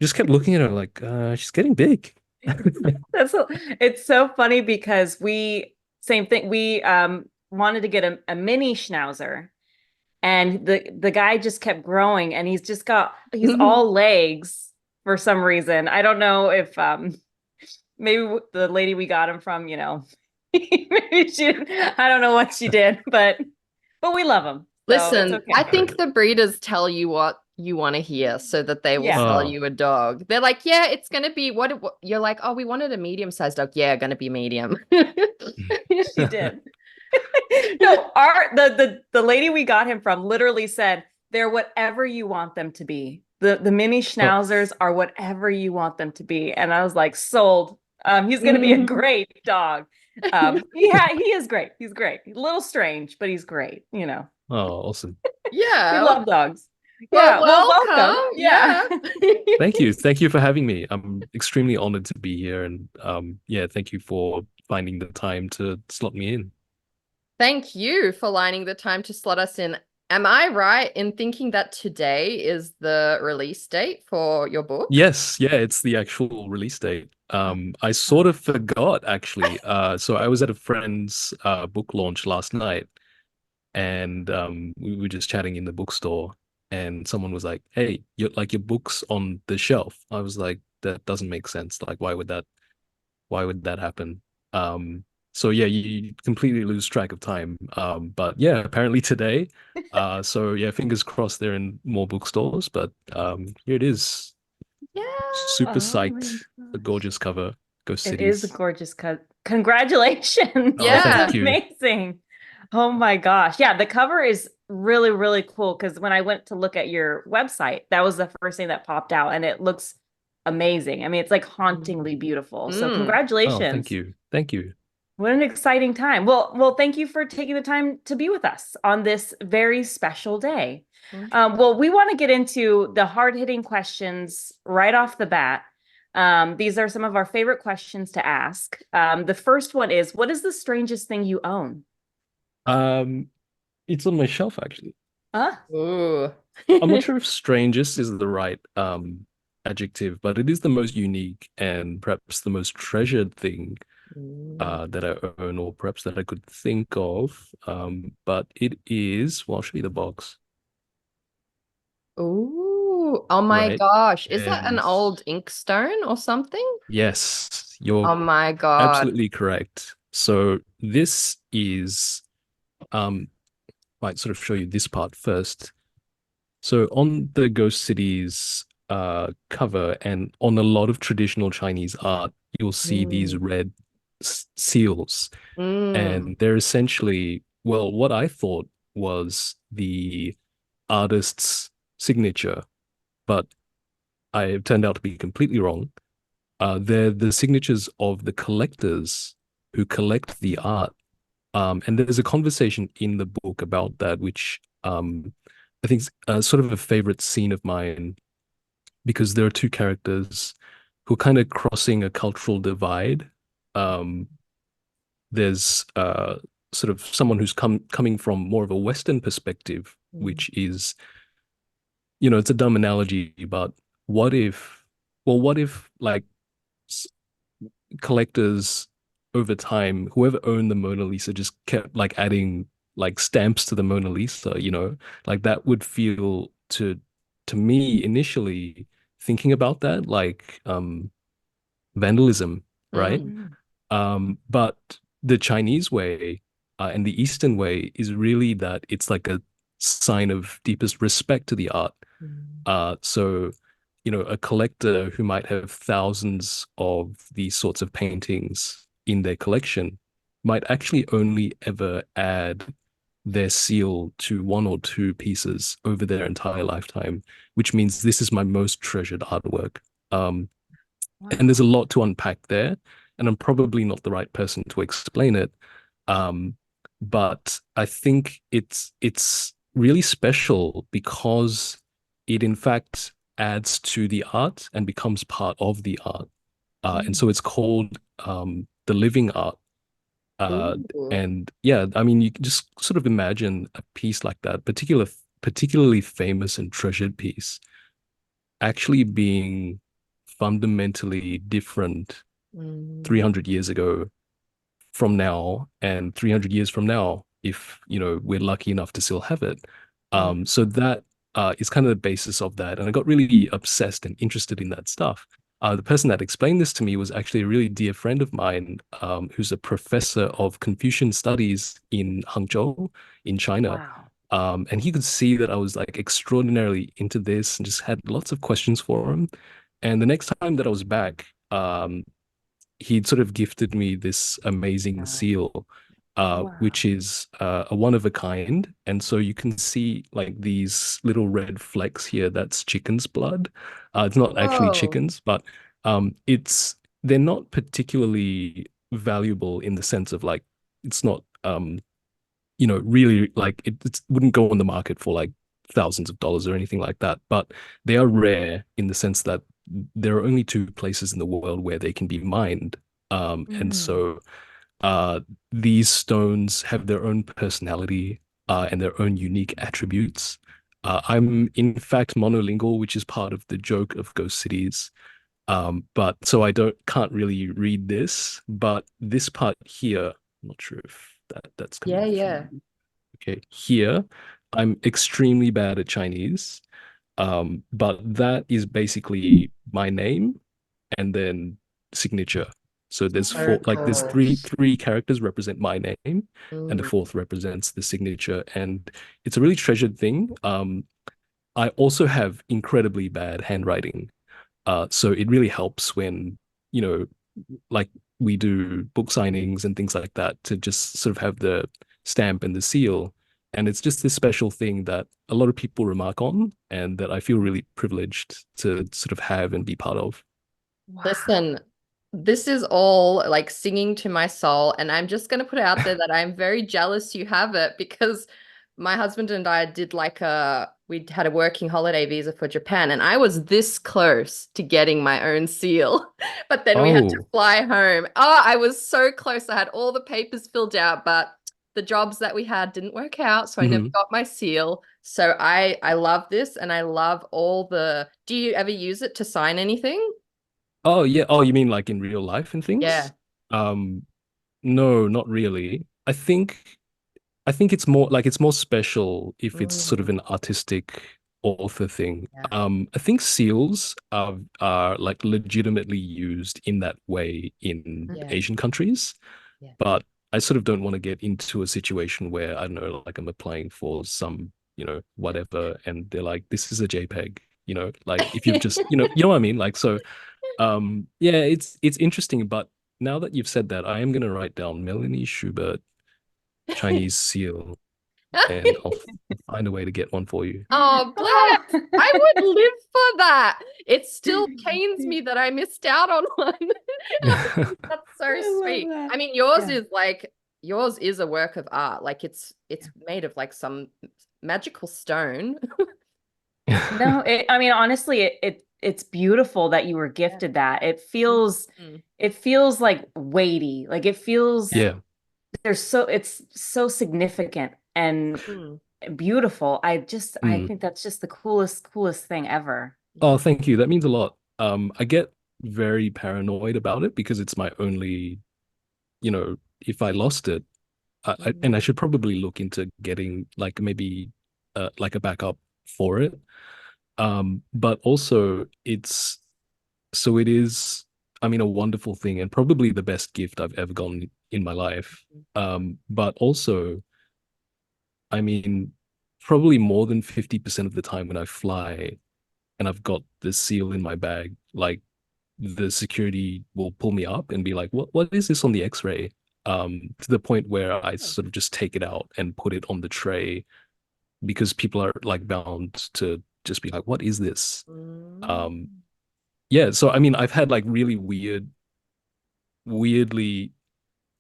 just kept looking at her like she's getting big. It's so funny because same thing. We wanted to get a mini schnauzer, and the guy just kept growing, and he's all legs for some reason. I don't know if maybe the lady we got him from, maybe I don't know what she did, but we love him. So it's Listen, okay. I think the breeders tell you what you want to hear so that they will Yeah. sell Oh. you a dog. They're like, yeah, it's going to be what you're like, oh, we wanted a medium-sized dog. Yeah, going to be medium. She did. No, the lady we got him from literally said they're whatever you want them to be. The mini schnauzers are whatever you want them to be. And I was like, sold. He's gonna be a great dog. He is great. He's great. He's a little strange, but he's great, Oh, awesome. Yeah. We love dogs. Well, Yeah, welcome. Yeah. Thank you. Thank you for having me. I'm extremely honored to be here. And yeah, thank you for finding the time to slot me in. Thank you for lining the time to slot us in. Am I right in thinking that today is the release date for your book? Yes, yeah, it's the actual release date. I sort of forgot actually. So I was at a friend's book launch last night, and we were just chatting in the bookstore, and someone was like, "Hey, your book's on the shelf." I was like, "That doesn't make sense. Like, why would that happen?" So yeah, you completely lose track of time. But yeah, apparently today. So yeah, fingers crossed they're in more bookstores. But here it is. Yeah. Super Oh psyched. my A gosh. gorgeous cover. Ghost It is a Cities. gorgeous cut. Congratulations. Oh, Yeah. That's thank you. amazing. Oh my gosh. Yeah, the cover is really, really cool because when I went to look at your website, that was the first thing that popped out and it looks amazing. I mean, it's like hauntingly beautiful. So Mm. Oh, congratulations. thank you. Thank you. What an exciting time. Well, thank you for taking the time to be with us on this very special day. Well, we want to get into the hard-hitting questions right off the bat. These are some of our favorite questions to ask. The first one is, what is the strangest thing you own? It's on my shelf actually. Huh? Ooh. I'm not sure if strangest is the right adjective, but it is the most unique and perhaps the most treasured thing that I own, or perhaps that I could think of. But it is, well, I'll show you the box, Ooh. Oh my right? gosh. Is that an And old inkstone or something? yes, you're Oh my God. absolutely correct. So this is, might sort of show you this part first. So on the Ghost Cities cover and on a lot of traditional Chinese art, you'll see these red seals. Mm. And they're essentially, well, what I thought was the artist's signature, but I turned out to be completely wrong. They're the signatures of the collectors who collect the art. And there's a conversation in the book about that, which I think is sort of a favorite scene of mine, because there are two characters who are kind of crossing a cultural divide. There's sort of someone who's coming from more of a Western perspective, which is, it's a dumb analogy, but what if like collectors over time, whoever owned the Mona Lisa just kept like adding like stamps to the Mona Lisa, like that would feel to me initially thinking about that like vandalism, right? But the Chinese way and the Eastern way is really that it's like sign of deepest respect to the art. So, a collector who might have thousands of these sorts of paintings in their collection might actually only ever add their seal to one or two pieces over their entire lifetime, which means this is my most treasured artwork. And there's a lot to unpack there, and I'm probably not the right person to explain it. But I think it's really special because it in fact adds to the art and becomes part of the art. And so it's called the living art. And yeah, I mean, you can just sort of imagine a piece like that, particularly famous and treasured piece, actually being fundamentally different 300 years ago from now, and 300 years from now, if we're lucky enough to still have it. So that is kind of the basis of that, and I got really obsessed and interested in that stuff. The person that explained this to me was actually a really dear friend of mine, who's a professor of Confucian studies in Hangzhou in China. And he could see that I was like extraordinarily into this and just had lots of questions for him. And the next time that I was back, he'd sort of gifted me this amazing seal, which is a one of a kind. And so you can see like these little red flecks here. That's chicken's blood. It's not actually chickens, but they're not particularly valuable in the sense of like it's not really like it wouldn't go on the market for like thousands of dollars or anything like that. But they are rare in the sense that there are only two places in the world where they can be mined. And so these stones have their own personality and their own unique attributes. I'm in fact monolingual, which is part of the joke of Ghost Cities. But so I can't really read this, but this part here, I'm not sure if that's coming through. Okay, here I'm extremely bad at Chinese. But that is basically my name and then signature. So there's there's three characters represent my name, and the fourth represents the signature, and it's a really treasured thing. I also have incredibly bad handwriting, so it really helps when like we do book signings and things like that to just sort of have the stamp and the seal. And it's just this special thing that a lot of people remark on and that I feel really privileged to sort of have and be part of. Listen, this is all like singing to my soul. And I'm just going to put it out there that I'm very jealous you have it, because my husband and I did we had a working holiday visa for Japan, and I was this close to getting my own seal, but then we had to fly home. Oh, I was so close. I had all the papers filled out, but the jobs that we had didn't work out, so I never got my seal. So I love this, and I love do you ever use it to sign anything? Oh yeah. Oh, you mean like in real life and things? Yeah. No, not really. I think it's more special if it's sort of an artistic author thing. I think seals are like legitimately used in that way in Asian countries, but I sort of don't want to get into a situation where I don't know, like I'm applying for some, whatever, and they're like, this is a JPEG, like if you've just, you know what I mean? Like, so, yeah, it's interesting, but now that you've said that, I am going to write down Melanie Schubert Chinese seal, and I'll find a way to get one for you. Oh, bless! I would live for that. It still pains me that I missed out on one. That's so sweet. I mean, yours is a work of art. Like it's made of like some magical stone. No, I mean, honestly, it's beautiful that you were gifted that. It feels like weighty. Like it feels it's so significant and beautiful. I think that's just the coolest thing ever. Oh, thank you. That means a lot. I get very paranoid about it because it's my only, if I lost it, and I should probably look into getting like maybe like a backup for it. But also it is, I mean, a wonderful thing and probably the best gift I've ever gotten in my life. But also, I mean, probably more than 50% of the time when I fly and I've got the seal in my bag, like the security will pull me up and be like, what is this on the X-ray? To the point where I sort of just take it out and put it on the tray because people are like bound to just be like, what is this? Um, Mm. yeah, so I mean, I've had like really weirdly,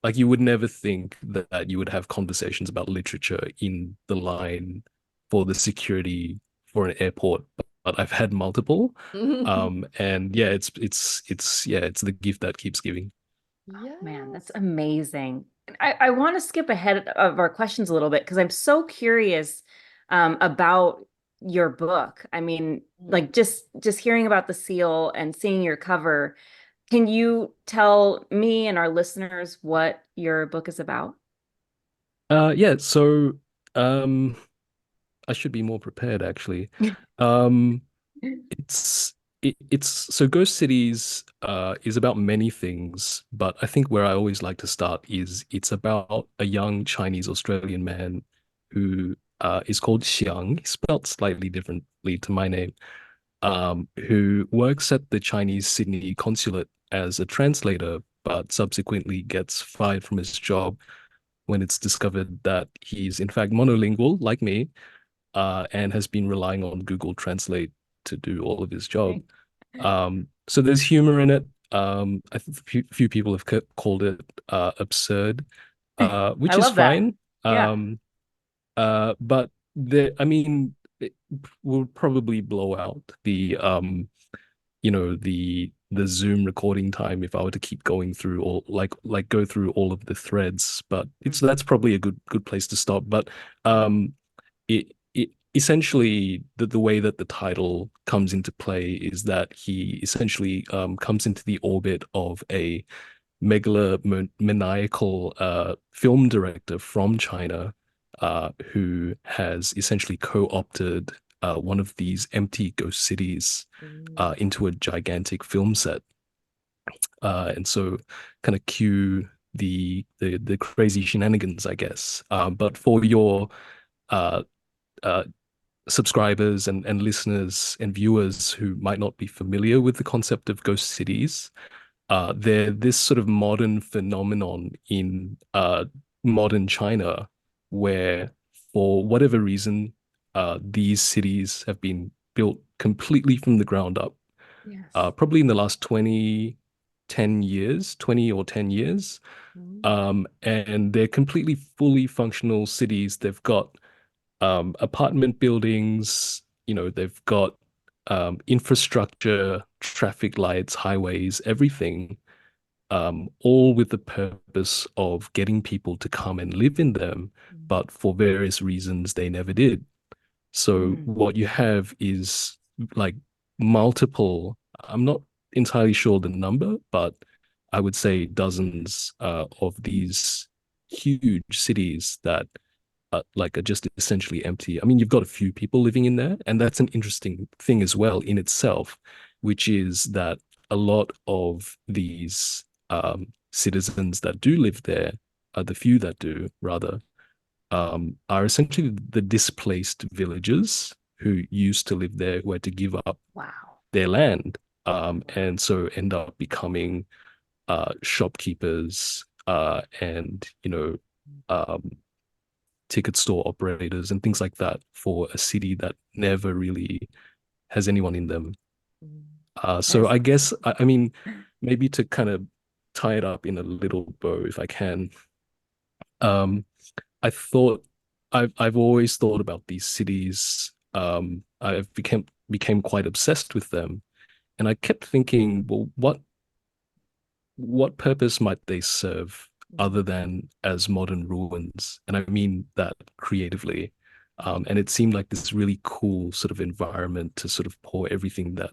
like you would never think that you would have conversations about literature in the line for the security for an airport, but I've had multiple. And yeah, it's the gift that keeps giving. Man, that's Yes. amazing. I want to skip ahead of our questions a little bit because I'm so curious about your book. I mean, like just hearing about the seal and seeing your cover, can you tell me and our listeners what your book is about? Yeah, so um I should be more prepared actually. Um it's it's so Ghost Cities is about many things, but I think where I always like to start is it's about a young Chinese Australian man who is called Xiang, spelled slightly differently to my name, who works at the Chinese Sydney consulate as a translator, but subsequently gets fired from his job when it's discovered that he's in fact monolingual, like me, and has been relying on Google Translate to do all of his job. Okay. So there's humor in it. I think few people have called it absurd, I which is love that. fine. Yeah. But I mean, it will probably blow out the Zoom recording time if I were to keep going through all like go through all of the threads. But it's that's probably a good place to stop. But it essentially the way that the title comes into play is that he essentially comes into the orbit of a megalomaniacal film director from China who has essentially co-opted one of these empty ghost cities Mm. into a gigantic film set. And so kind of cue the crazy shenanigans, I guess. But for your uh, uh, subscribers and listeners and viewers who might not be familiar with the concept of ghost cities, they're this sort of modern phenomenon in modern China where, for whatever reason, these cities have been built completely from the ground up, Yes. probably in the last 10 years, 20 or 10 years. Mm. And they're completely fully functional cities. They've got apartment buildings, they've got infrastructure, traffic lights, highways, everything, all with the purpose of getting people to come and live in them. Mm. But for various reasons, they never did. So Mm. what you have is like multiple, I'm not entirely sure the number, but I would say dozens of these huge cities that like are just essentially empty. I mean, you've got a few people living in there, and that's an interesting thing as well in itself, which is that a lot of these citizens that do live there, the few that do rather, are essentially the displaced villagers who used to live there, who had to give up Wow. their land, and so end up becoming shopkeepers and um, ticket store operators and things like that for a city that never really has anyone in them. Mm. So That's I guess I mean maybe to kind of tie it up in a little bow if I can. Um, I thought I've always thought about these cities. I've became quite obsessed with them, and I kept thinking, well, what purpose might they serve other Mm. than as modern ruins? And I mean that creatively. And it seemed like this really cool sort of environment to sort of pour everything that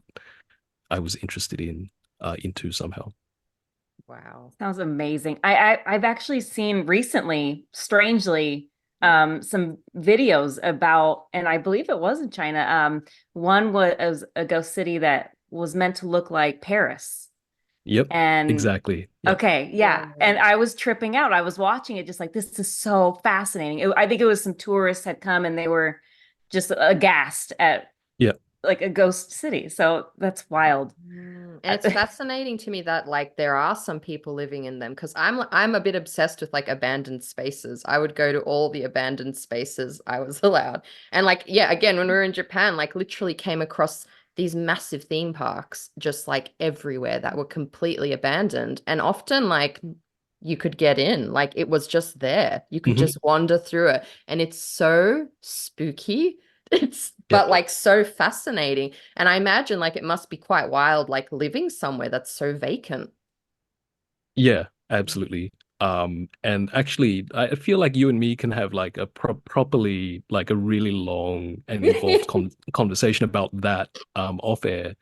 I was interested in into somehow. Wow. sounds amazing. I've actually seen recently, strangely, some videos about, and I believe it was in China. One was a ghost city that was meant to look like Paris. Yep, And exactly. Yep. okay, yeah. And Wow. I was tripping out. I was watching it just like, this is so fascinating. I think it was some tourists had come and they were just aghast at Yeah. like a ghost city. So that's wild. And it's fascinating to me that like there are some people living in them, because I'm a bit obsessed with like abandoned spaces. I would go to all the abandoned spaces I was allowed. And like, yeah, again, when we were in Japan, like literally came across these massive theme parks just like everywhere that were completely abandoned. And often like you could get in, like it was just there. You could Mhm. just wander through it. And it's so spooky. It's Yeah. but like so fascinating. And I imagine like it must be quite wild, like living somewhere that's so vacant. Yeah, absolutely. And actually, I feel like you and me can have like a properly like a really long and involved conversation about that off air,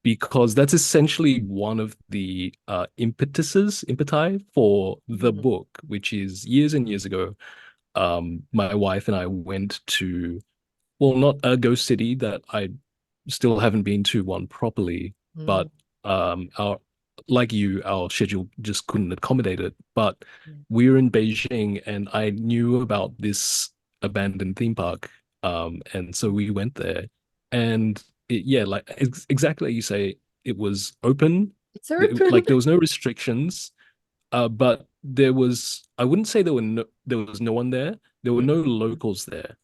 because that's essentially one of the impeti for the Mm, book, which is years and years ago. My wife and I went to, well, not a ghost city that I still haven't been to one properly, mm, but our like you, our schedule just couldn't accommodate it. But yeah. we were in Beijing, and I knew about this abandoned theme park, and so we went there, and yeah, like exactly like you say, it was open. It's open. Like there was no restrictions, but there was, I wouldn't say there was no one there. There were no Mm, locals there.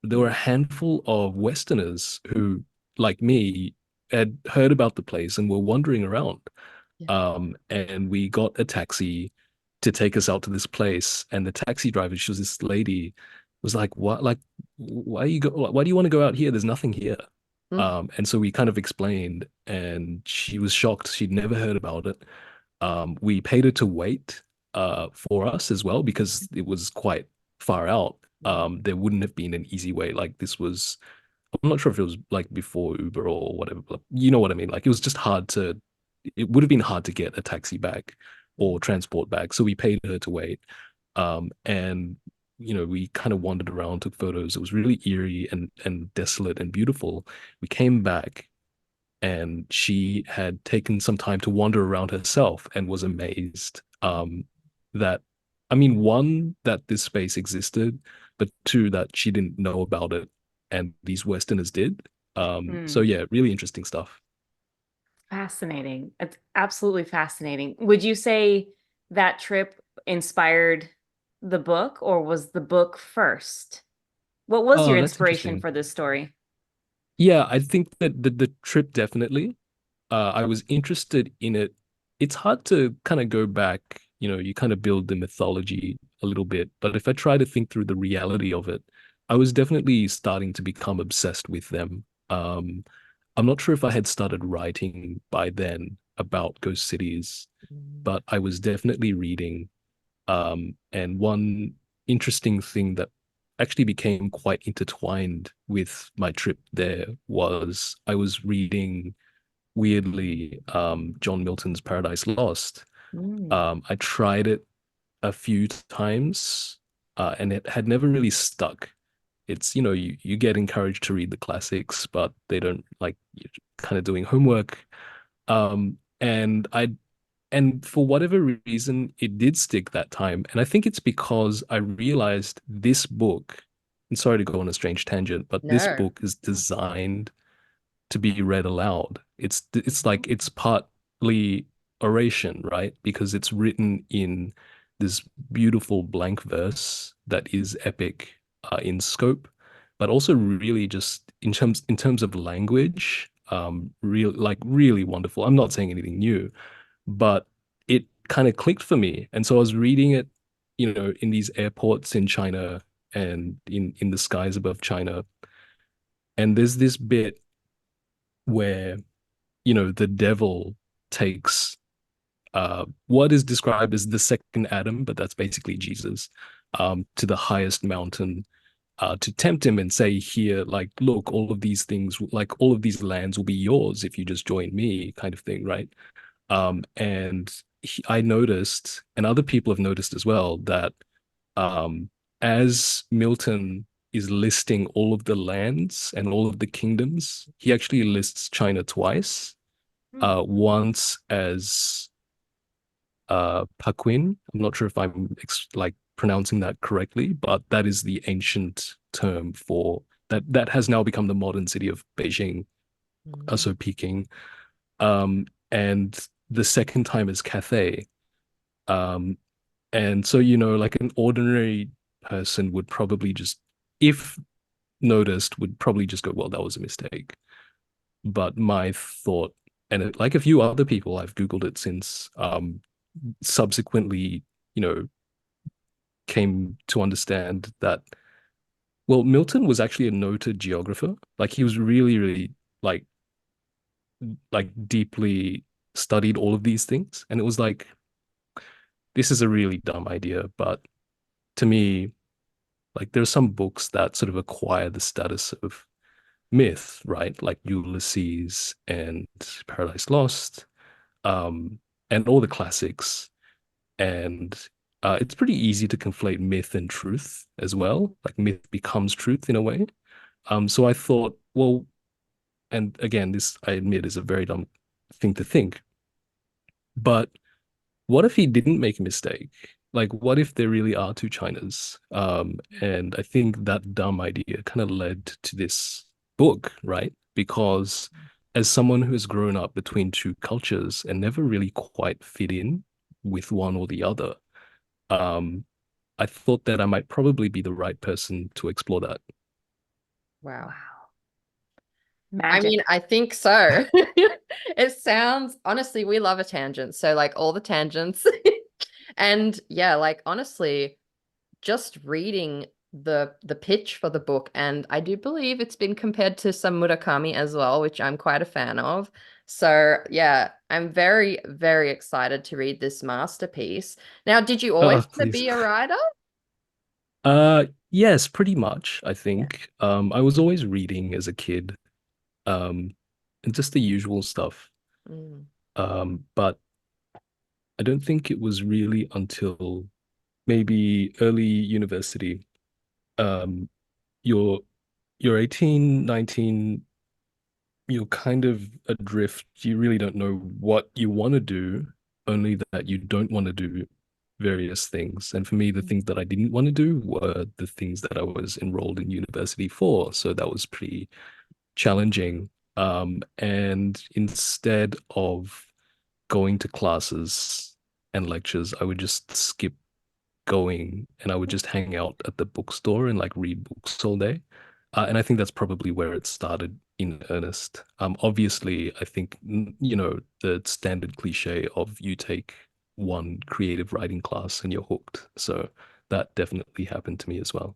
There were mm, a handful of Westerners who, like me, had heard about the place and were wandering around. yeah. And we got a taxi to take us out to this place. And the taxi driver, she was this lady, was like, "What? Like, why do you want to go out here? There's nothing here." Mm, And so we kind of explained, and she was shocked. She'd never heard about it. We paid her to wait for us as well because it was quite far out. mm, There wouldn't have been an easy way. Like this was, I'm not sure if it was like before Uber or whatever, but you know what I mean? Like it was just hard to, it would have been hard to get a taxi back or mm, transport back. So we paid her to wait. And we kind of wandered around, took photos. It was really eerie and desolate and beautiful. We came back, and she had taken some time to wander around herself and was amazed that, I mean, one, that this space existed, but two, that she didn't know about it and these Westerners did. So Hmm. yeah, really interesting stuff. Fascinating. It's absolutely fascinating. Would you say that trip inspired the book, or was the book first? What was your Oh, that's inspiration interesting. for this story? Yeah, I think that the trip definitely. I was interested in it. It's hard to kind of go back, you kind of build the mythology a little bit, but if I try to think through the reality of it, I was definitely starting to become obsessed with them. I'm not sure if I had started writing by then about ghost cities, mm, but I was definitely reading. And one interesting thing that actually became quite intertwined with my trip there was I was reading, weirdly, John Milton's Paradise Lost. Mm. I tried it a few times, and it had never really stuck. It's, you get encouraged to read the classics, but they don't, like, you're kind of doing homework. And for whatever reason, it did stick that time. And I think it's because I realized this book, and sorry to go on a strange tangent, but this no. book is designed to be read aloud. It's like Mm, it's partly oration, right? Because it's written in this beautiful blank verse that is epic in scope, but also really just in terms of language, really wonderful. I'm not saying anything new, but it kind of clicked for me. And so I was reading it, in these airports in China and in the skies above China. And there's this bit where, the devil takes what is described as the second Adam, but that's basically Jesus, to the highest mountain to tempt him and say, here, like, look, all of these things, like all of these lands will be yours if you just join me, kind of thing, right? And I noticed, and other people have noticed as well, that um, as Milton is listing all of the lands and all of the kingdoms, he actually lists China twice. Mm. Once as Paquin. I'm not sure if I'm like pronouncing that correctly, but that is the ancient term for that has now become the modern city of Beijing, so Peking. And the second time is Cathay. Um, and so, like an ordinary person would probably just, if noticed, would probably just go, well, that was a mistake. But my thought, and like a few other people, I've Googled it since, subsequently, came to understand that, well, Milton was actually a noted geographer. Like he was really, really like deeply studied all of these things. And it was like, this is a really dumb idea, but to me, like there are some books that sort of acquire the status of myth, right? Like Ulysses and Paradise Lost, and all the classics. And it's pretty easy to conflate myth and truth as well. Like myth becomes truth in a way. So I thought, well, and again, this I admit is a very dumb thing to think, but what if he didn't make a mistake? Like, what if there really are two Chinas? And I think that dumb idea kind of led to this book, right? Because as someone who has grown up between two cultures and never really quite fit in with one or the other, um, I thought that I might probably be the right person to explore that. Wow. Wow. I Magic. mean, I think so. It sounds, honestly, we love a tangent. So like all the tangents. And yeah, like honestly, just reading the pitch for the book, and I do believe it's been compared to some Murakami as well, which I'm quite a fan of. So yeah, I'm very, very excited to read this masterpiece. Now, did you always Oh, want to please. be a writer? Yes, pretty much, I Yeah. think. I was always reading as a kid, um, and just the usual stuff. Mm. But I don't think it was really until maybe early university. Um, you're you're 18, 19, you're kind of adrift. You really don't know what you want to do, only that you don't want to do various things. And for me, the things that I didn't want to do were the things that I was enrolled in university for. So that was pretty challenging. And instead of going to classes and lectures, I would just skip going and I would just hang out at the bookstore and like read books all day. And I think that's probably where it started in earnest. Obviously, I think, the standard cliche of you take one creative writing class and you're hooked. So that definitely happened to me as well.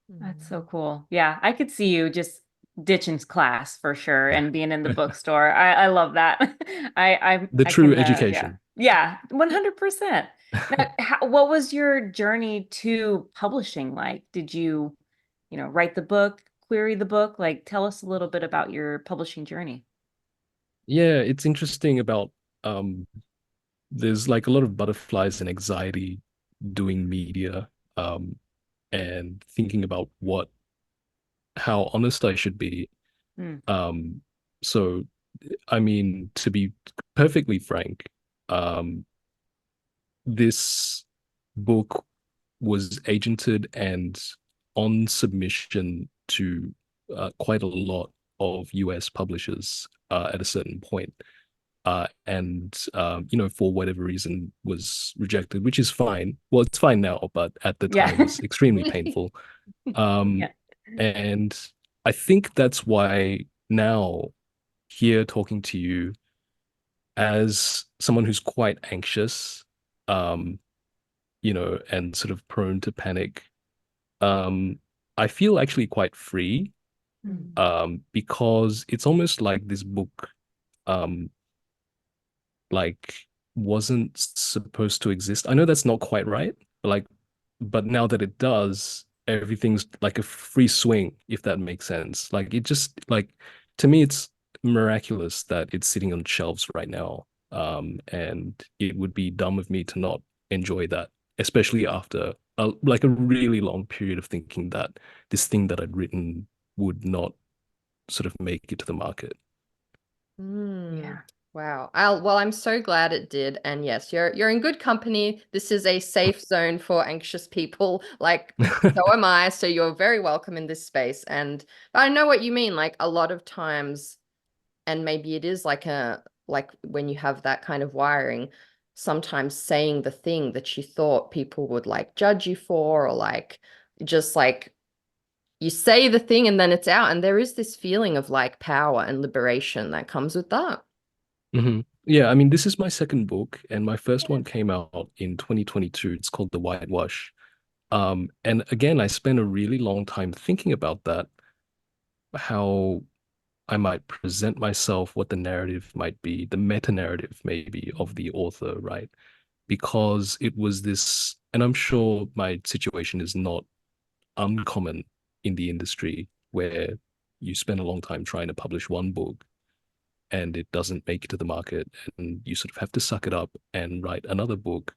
That's so cool. Yeah, I could see you just ditching class for sure and being in the bookstore. I love that. The I true can yeah. education. Yeah, 100%. Now, what was your journey to publishing like? Did you, write the book, query the book? Like tell us a little bit about your publishing journey. Yeah, it's interesting about um there's like a lot of butterflies and anxiety doing media, and thinking about how honest I should be. Mm. Um, so I mean, to be perfectly frank, um, this book was agented and on submission to quite a lot of US publishers at a certain point. And for whatever reason was rejected, which is fine. Well, it's fine now, but at the time Yeah. was extremely painful. Um, Yeah. and I think that's why now, here talking to you as someone who's quite anxious, um, and sort of prone to panic, um, I feel actually quite free, Mm. because it's almost like this book, um, like wasn't supposed to exist. I know that's not quite right, but now that it does, everything's like a free swing, if that makes sense. Like it just like to me, it's miraculous that it's sitting on shelves right now. And it would be dumb of me to not enjoy that, especially after like a really long period of thinking that this thing that I'd written would not sort of make it to the market. Mm. Yeah. Wow. Well, I'm so glad it did. And yes, you're in good company. This is a safe zone for anxious people. Like, so am I. So you're very welcome in this space. And but I know what you mean. Like a lot of times, and maybe it is like when you have that kind of wiring, sometimes saying the thing that you thought people would like judge you for, or like just like you say the thing and then it's out. And there is this feeling of like power and liberation that comes with that. Yeah, I mean, this is my second book, and my first one came out in 2022. It's called The Whitewash. And again, I spent a really long time thinking about that, how I might present myself, what the narrative might be, the meta narrative maybe of the author, right? Because it was this, and I'm sure my situation is not uncommon in the industry where you spend a long time trying to publish one book and it doesn't make it to the market and you sort of have to suck it up and write another book.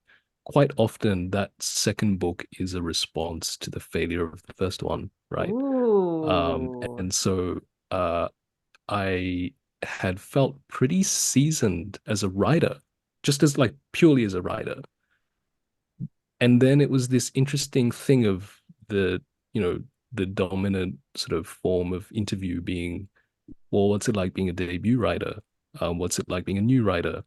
Quite often, that second book is a response to the failure of the first one, right? Ooh. And so I had felt pretty seasoned as a writer, just as like purely as a writer. And then it was this interesting thing of the, you know, the dominant sort of form of interview being, well, what's it like being a debut writer? What's it like being a new writer?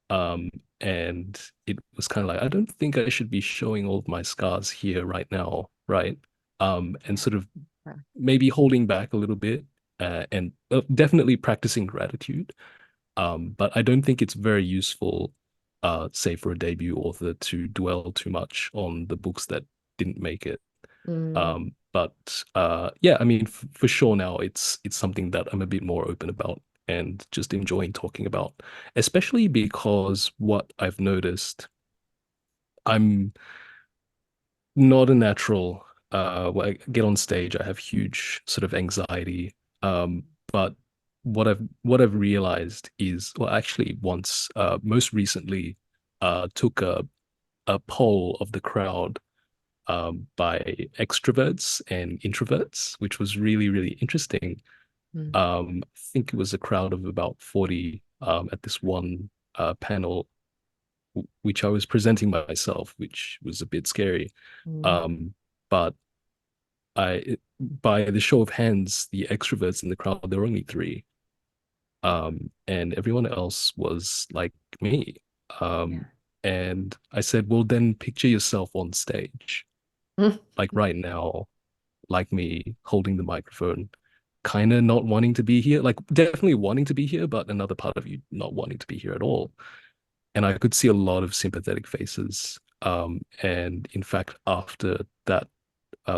Um, and it was kind of like, I don't think I should be showing all of my scars here right now, right? And sort of maybe holding back a little bit, and definitely practicing gratitude. But I don't think it's very useful, say for a debut author, to dwell too much on the books that didn't make it. Mm, But yeah, I mean, for sure now it's something that I'm a bit more open about and just enjoying talking about, especially because what I've noticed, I'm not a natural. When I get on stage, I have huge sort of anxiety. But what I've realized is, well, actually, once, most recently, took a poll of the crowd, by extroverts and introverts, which was really, really interesting. mm, I think it was a crowd of about 40, at this one panel, which I was presenting myself, which was a bit scary. mm. Um, but by the show of hands, the extroverts in the crowd, there were only three. And everyone else was like me. Yeah. Um, and I said, well, then picture yourself on stage, Mm, like right now, like me holding the microphone, kind of not wanting to be here, like definitely wanting to be here, but another part of you not wanting to be here at all. And I could see a lot of sympathetic faces. And in fact, after that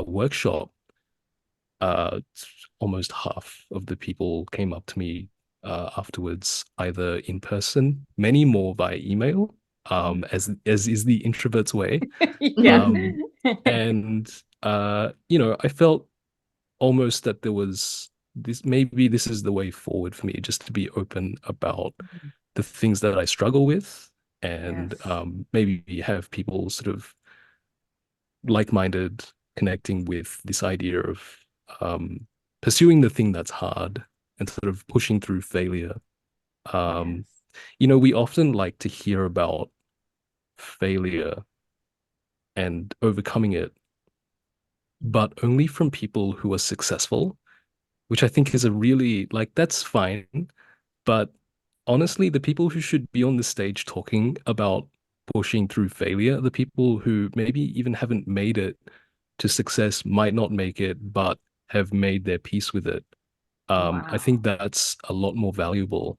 workshop, uh, almost half of the people came up to me afterwards, either in person, many more by email, as is the introvert's way. Yeah. Um, and you know, I felt almost that there was this, maybe this is the way forward for me, just to be open about the things that I struggle with, and Yes. maybe have people sort of like-minded, connecting with this idea of um, pursuing the thing that's hard and sort of pushing through failure. Um, Yes. you know, we often like to hear about failure and overcoming it, but only from people who are successful, which I think is a really, like, that's fine. But honestly, the people who should be on the stage talking about pushing through failure, the people who maybe even haven't made it to success, might not make it, but have made their peace with it. I Wow. think that's a lot more valuable.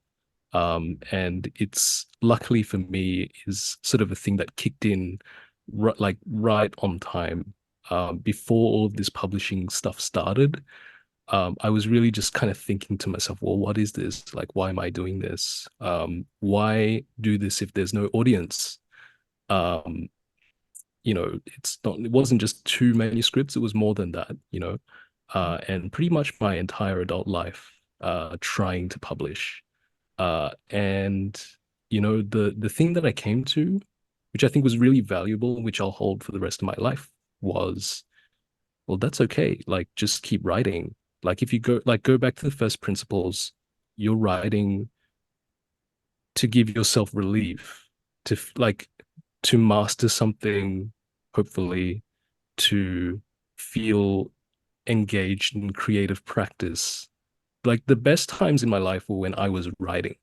And it's, luckily for me, is sort of a thing that kicked in like right on time, before all of this publishing stuff started. I was really just kind of thinking to myself, well, what is this? Like, why am I doing this? Why do this if there's no audience? Um, you know, it wasn't just two manuscripts, it was more than that, you know. And pretty much my entire adult life, trying to publish. And you know, the thing that I came to, which I think was really valuable, which I'll hold for the rest of my life, was, well, that's okay. Like, just keep writing. Like, if you go back to the first principles, you're writing to give yourself relief, like to master something, hopefully, to feel engaged in creative practice. Like the best times in my life were when I was writing,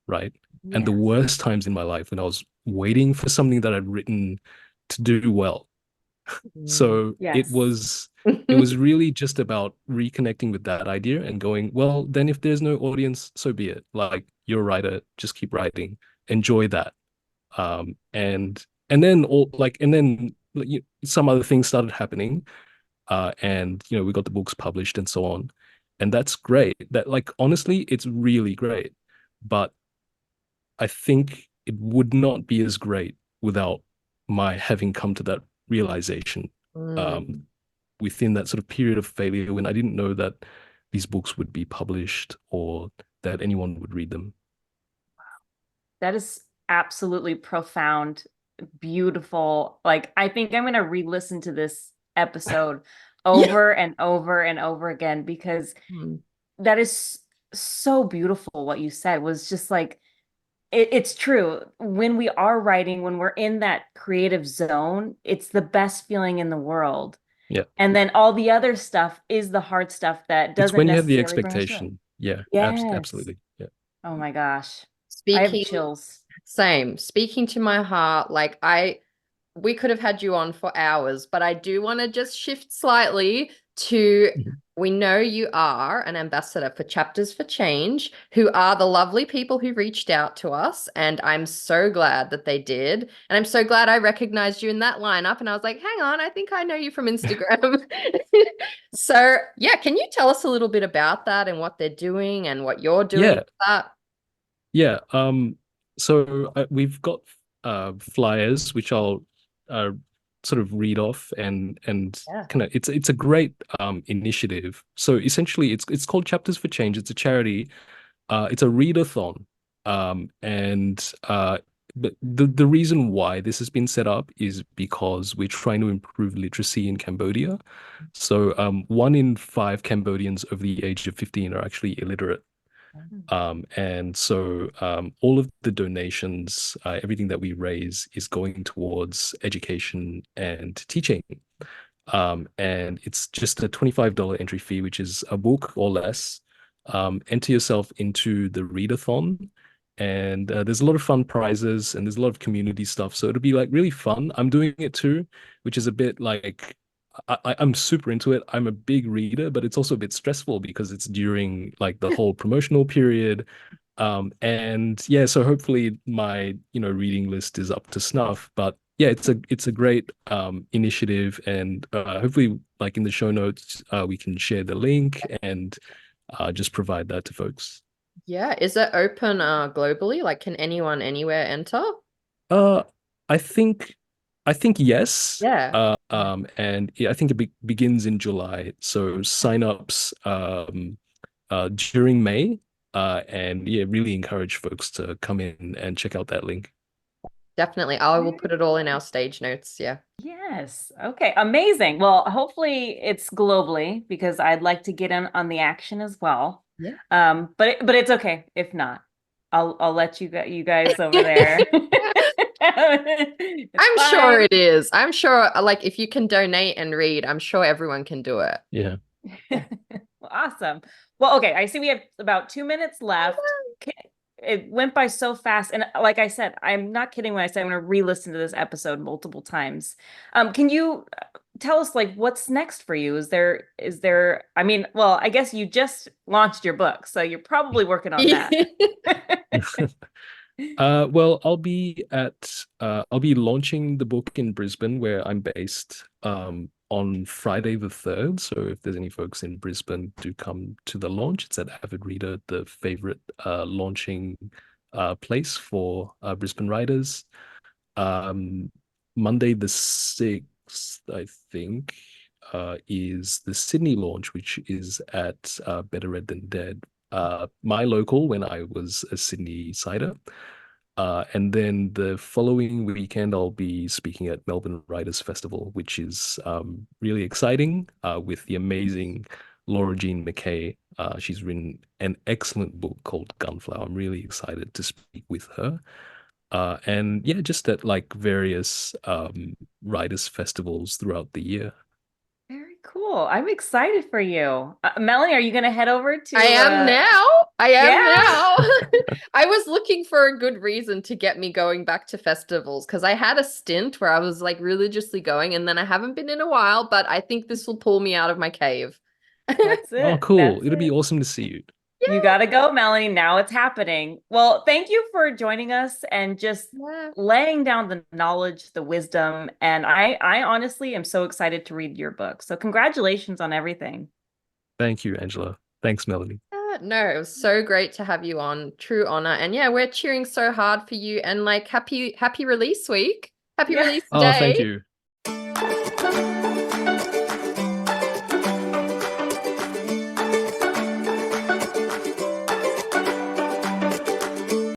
right? And the Yes. worst times in my life when I was waiting for something that I'd written to do well. So Yes. it was really just about reconnecting with that idea and going, well, then if there's no audience, so be it. Like you're a writer, just keep writing, enjoy that. And then some other things started happening, and we got the books published and so on, and that's great. That like honestly, it's really great, but I think it would not be as great without my having come to that realization Mm. within that sort of period of failure when I didn't know that these books would be published or that anyone would read them. That is absolutely profound, beautiful. Like, I think I'm going to re-listen to this episode over and over and over again, because Mm. that is so beautiful. What you said was just like, it's true. When we are writing, when we're in that creative zone, it's the best feeling in the world. Yeah. And then all the other stuff is the hard stuff that It's doesn't when you have the necessarily bring us joy. expectation. Yeah, Yes. absolutely. Yeah. Oh my gosh. I have Speaking, chills. same. Speaking to my heart, like we could have had you on for hours, but I do want to just shift slightly to Mhm. we know you are an ambassador for Chapters for Change, who are the lovely people who reached out to us. And I'm so glad that they did. And I'm so glad I recognized you in that lineup. And I was like, hang on, I think I know you from Instagram. So, yeah, can you tell us a little bit about that and what they're doing and what you're doing Yeah. with that? Yeah. So we've got flyers which I'll sort of read off and Yeah. kind of it's a great initiative. So essentially it's called Chapters for Change. It's a charity. It's a readathon. And but the reason why this has been set up is because we're trying to improve literacy in Cambodia. So 1 in 5 Cambodians over the age of 15 are actually illiterate. And so all of the donations, everything that we raise is going towards education and teaching. And it's just a $25 entry fee, which is a book or less. Enter yourself into the readathon. And there's a lot of fun prizes and there's a lot of community stuff. So it'll be like really fun. I'm doing it too, which is a bit like I'm super into it. I'm a big reader, but it's also a bit stressful because it's during like the whole promotional period. And yeah, so hopefully my, reading list is up to snuff. But yeah, it's a great initiative, and hopefully like in the show notes we can share the link and just provide that to folks. Yeah. Is it open globally? Like, can anyone anywhere enter? Uh, I think yes. Yeah. And yeah, I think it begins in July. So signups during May. And yeah, really encourage folks to come in and check out that link. Definitely. I will put it all in our stage notes. Yeah. Yes. Okay. Amazing. Well, hopefully it's globally, because I'd like to get in on the action as well. Yeah. But it's okay if not. I'll let you guys over there. I'm sure it is. I'm sure, like, if you can donate and read, I'm sure everyone can do it. Yeah. Well, awesome. Well, okay. I see we have about 2 minutes left. It went by so fast. And like I said, I'm not kidding when I say I'm going to re-listen to this episode multiple times. Can you tell us like what's next for you? Is there, I mean, well, I guess you just launched your book, so you're probably working on that. Well, I'll be launching the book in Brisbane, where I'm based, on Friday the 3rd. So if there's any folks in Brisbane, do come to the launch. It's at Avid Reader, the favorite launching place for Brisbane writers. Monday the 6th, I think, is the Sydney launch, which is at Better Read Than Dead, my local when I was a Sydney cider. And then the following weekend, I'll be speaking at Melbourne Writers Festival, which is really exciting, with the amazing Laura Jean McKay. She's written an excellent book called Gunflower. I'm really excited to speak with her. And yeah, just at like various writers' festivals throughout the year. Very cool. I'm excited for you. Melanie, are you going to head over to I am now. I am Yeah. now. I was looking for a good reason to get me going back to festivals because I had a stint where I was like religiously going and then I haven't been in a while, but I think this will pull me out of my cave. That's Oh, it. cool. That's It'll be it. awesome to see you. You got to go, Melanie. Now it's happening. Well, thank you for joining us and just Yeah. laying down the knowledge, the wisdom. And I honestly am so excited to read your book. So congratulations on everything. Thank you, Angela. Thanks, Melanie. No, it was so great to have you on. True honor. And yeah, we're cheering so hard for you and like happy release week. Happy Yeah. release Oh, thank day. you.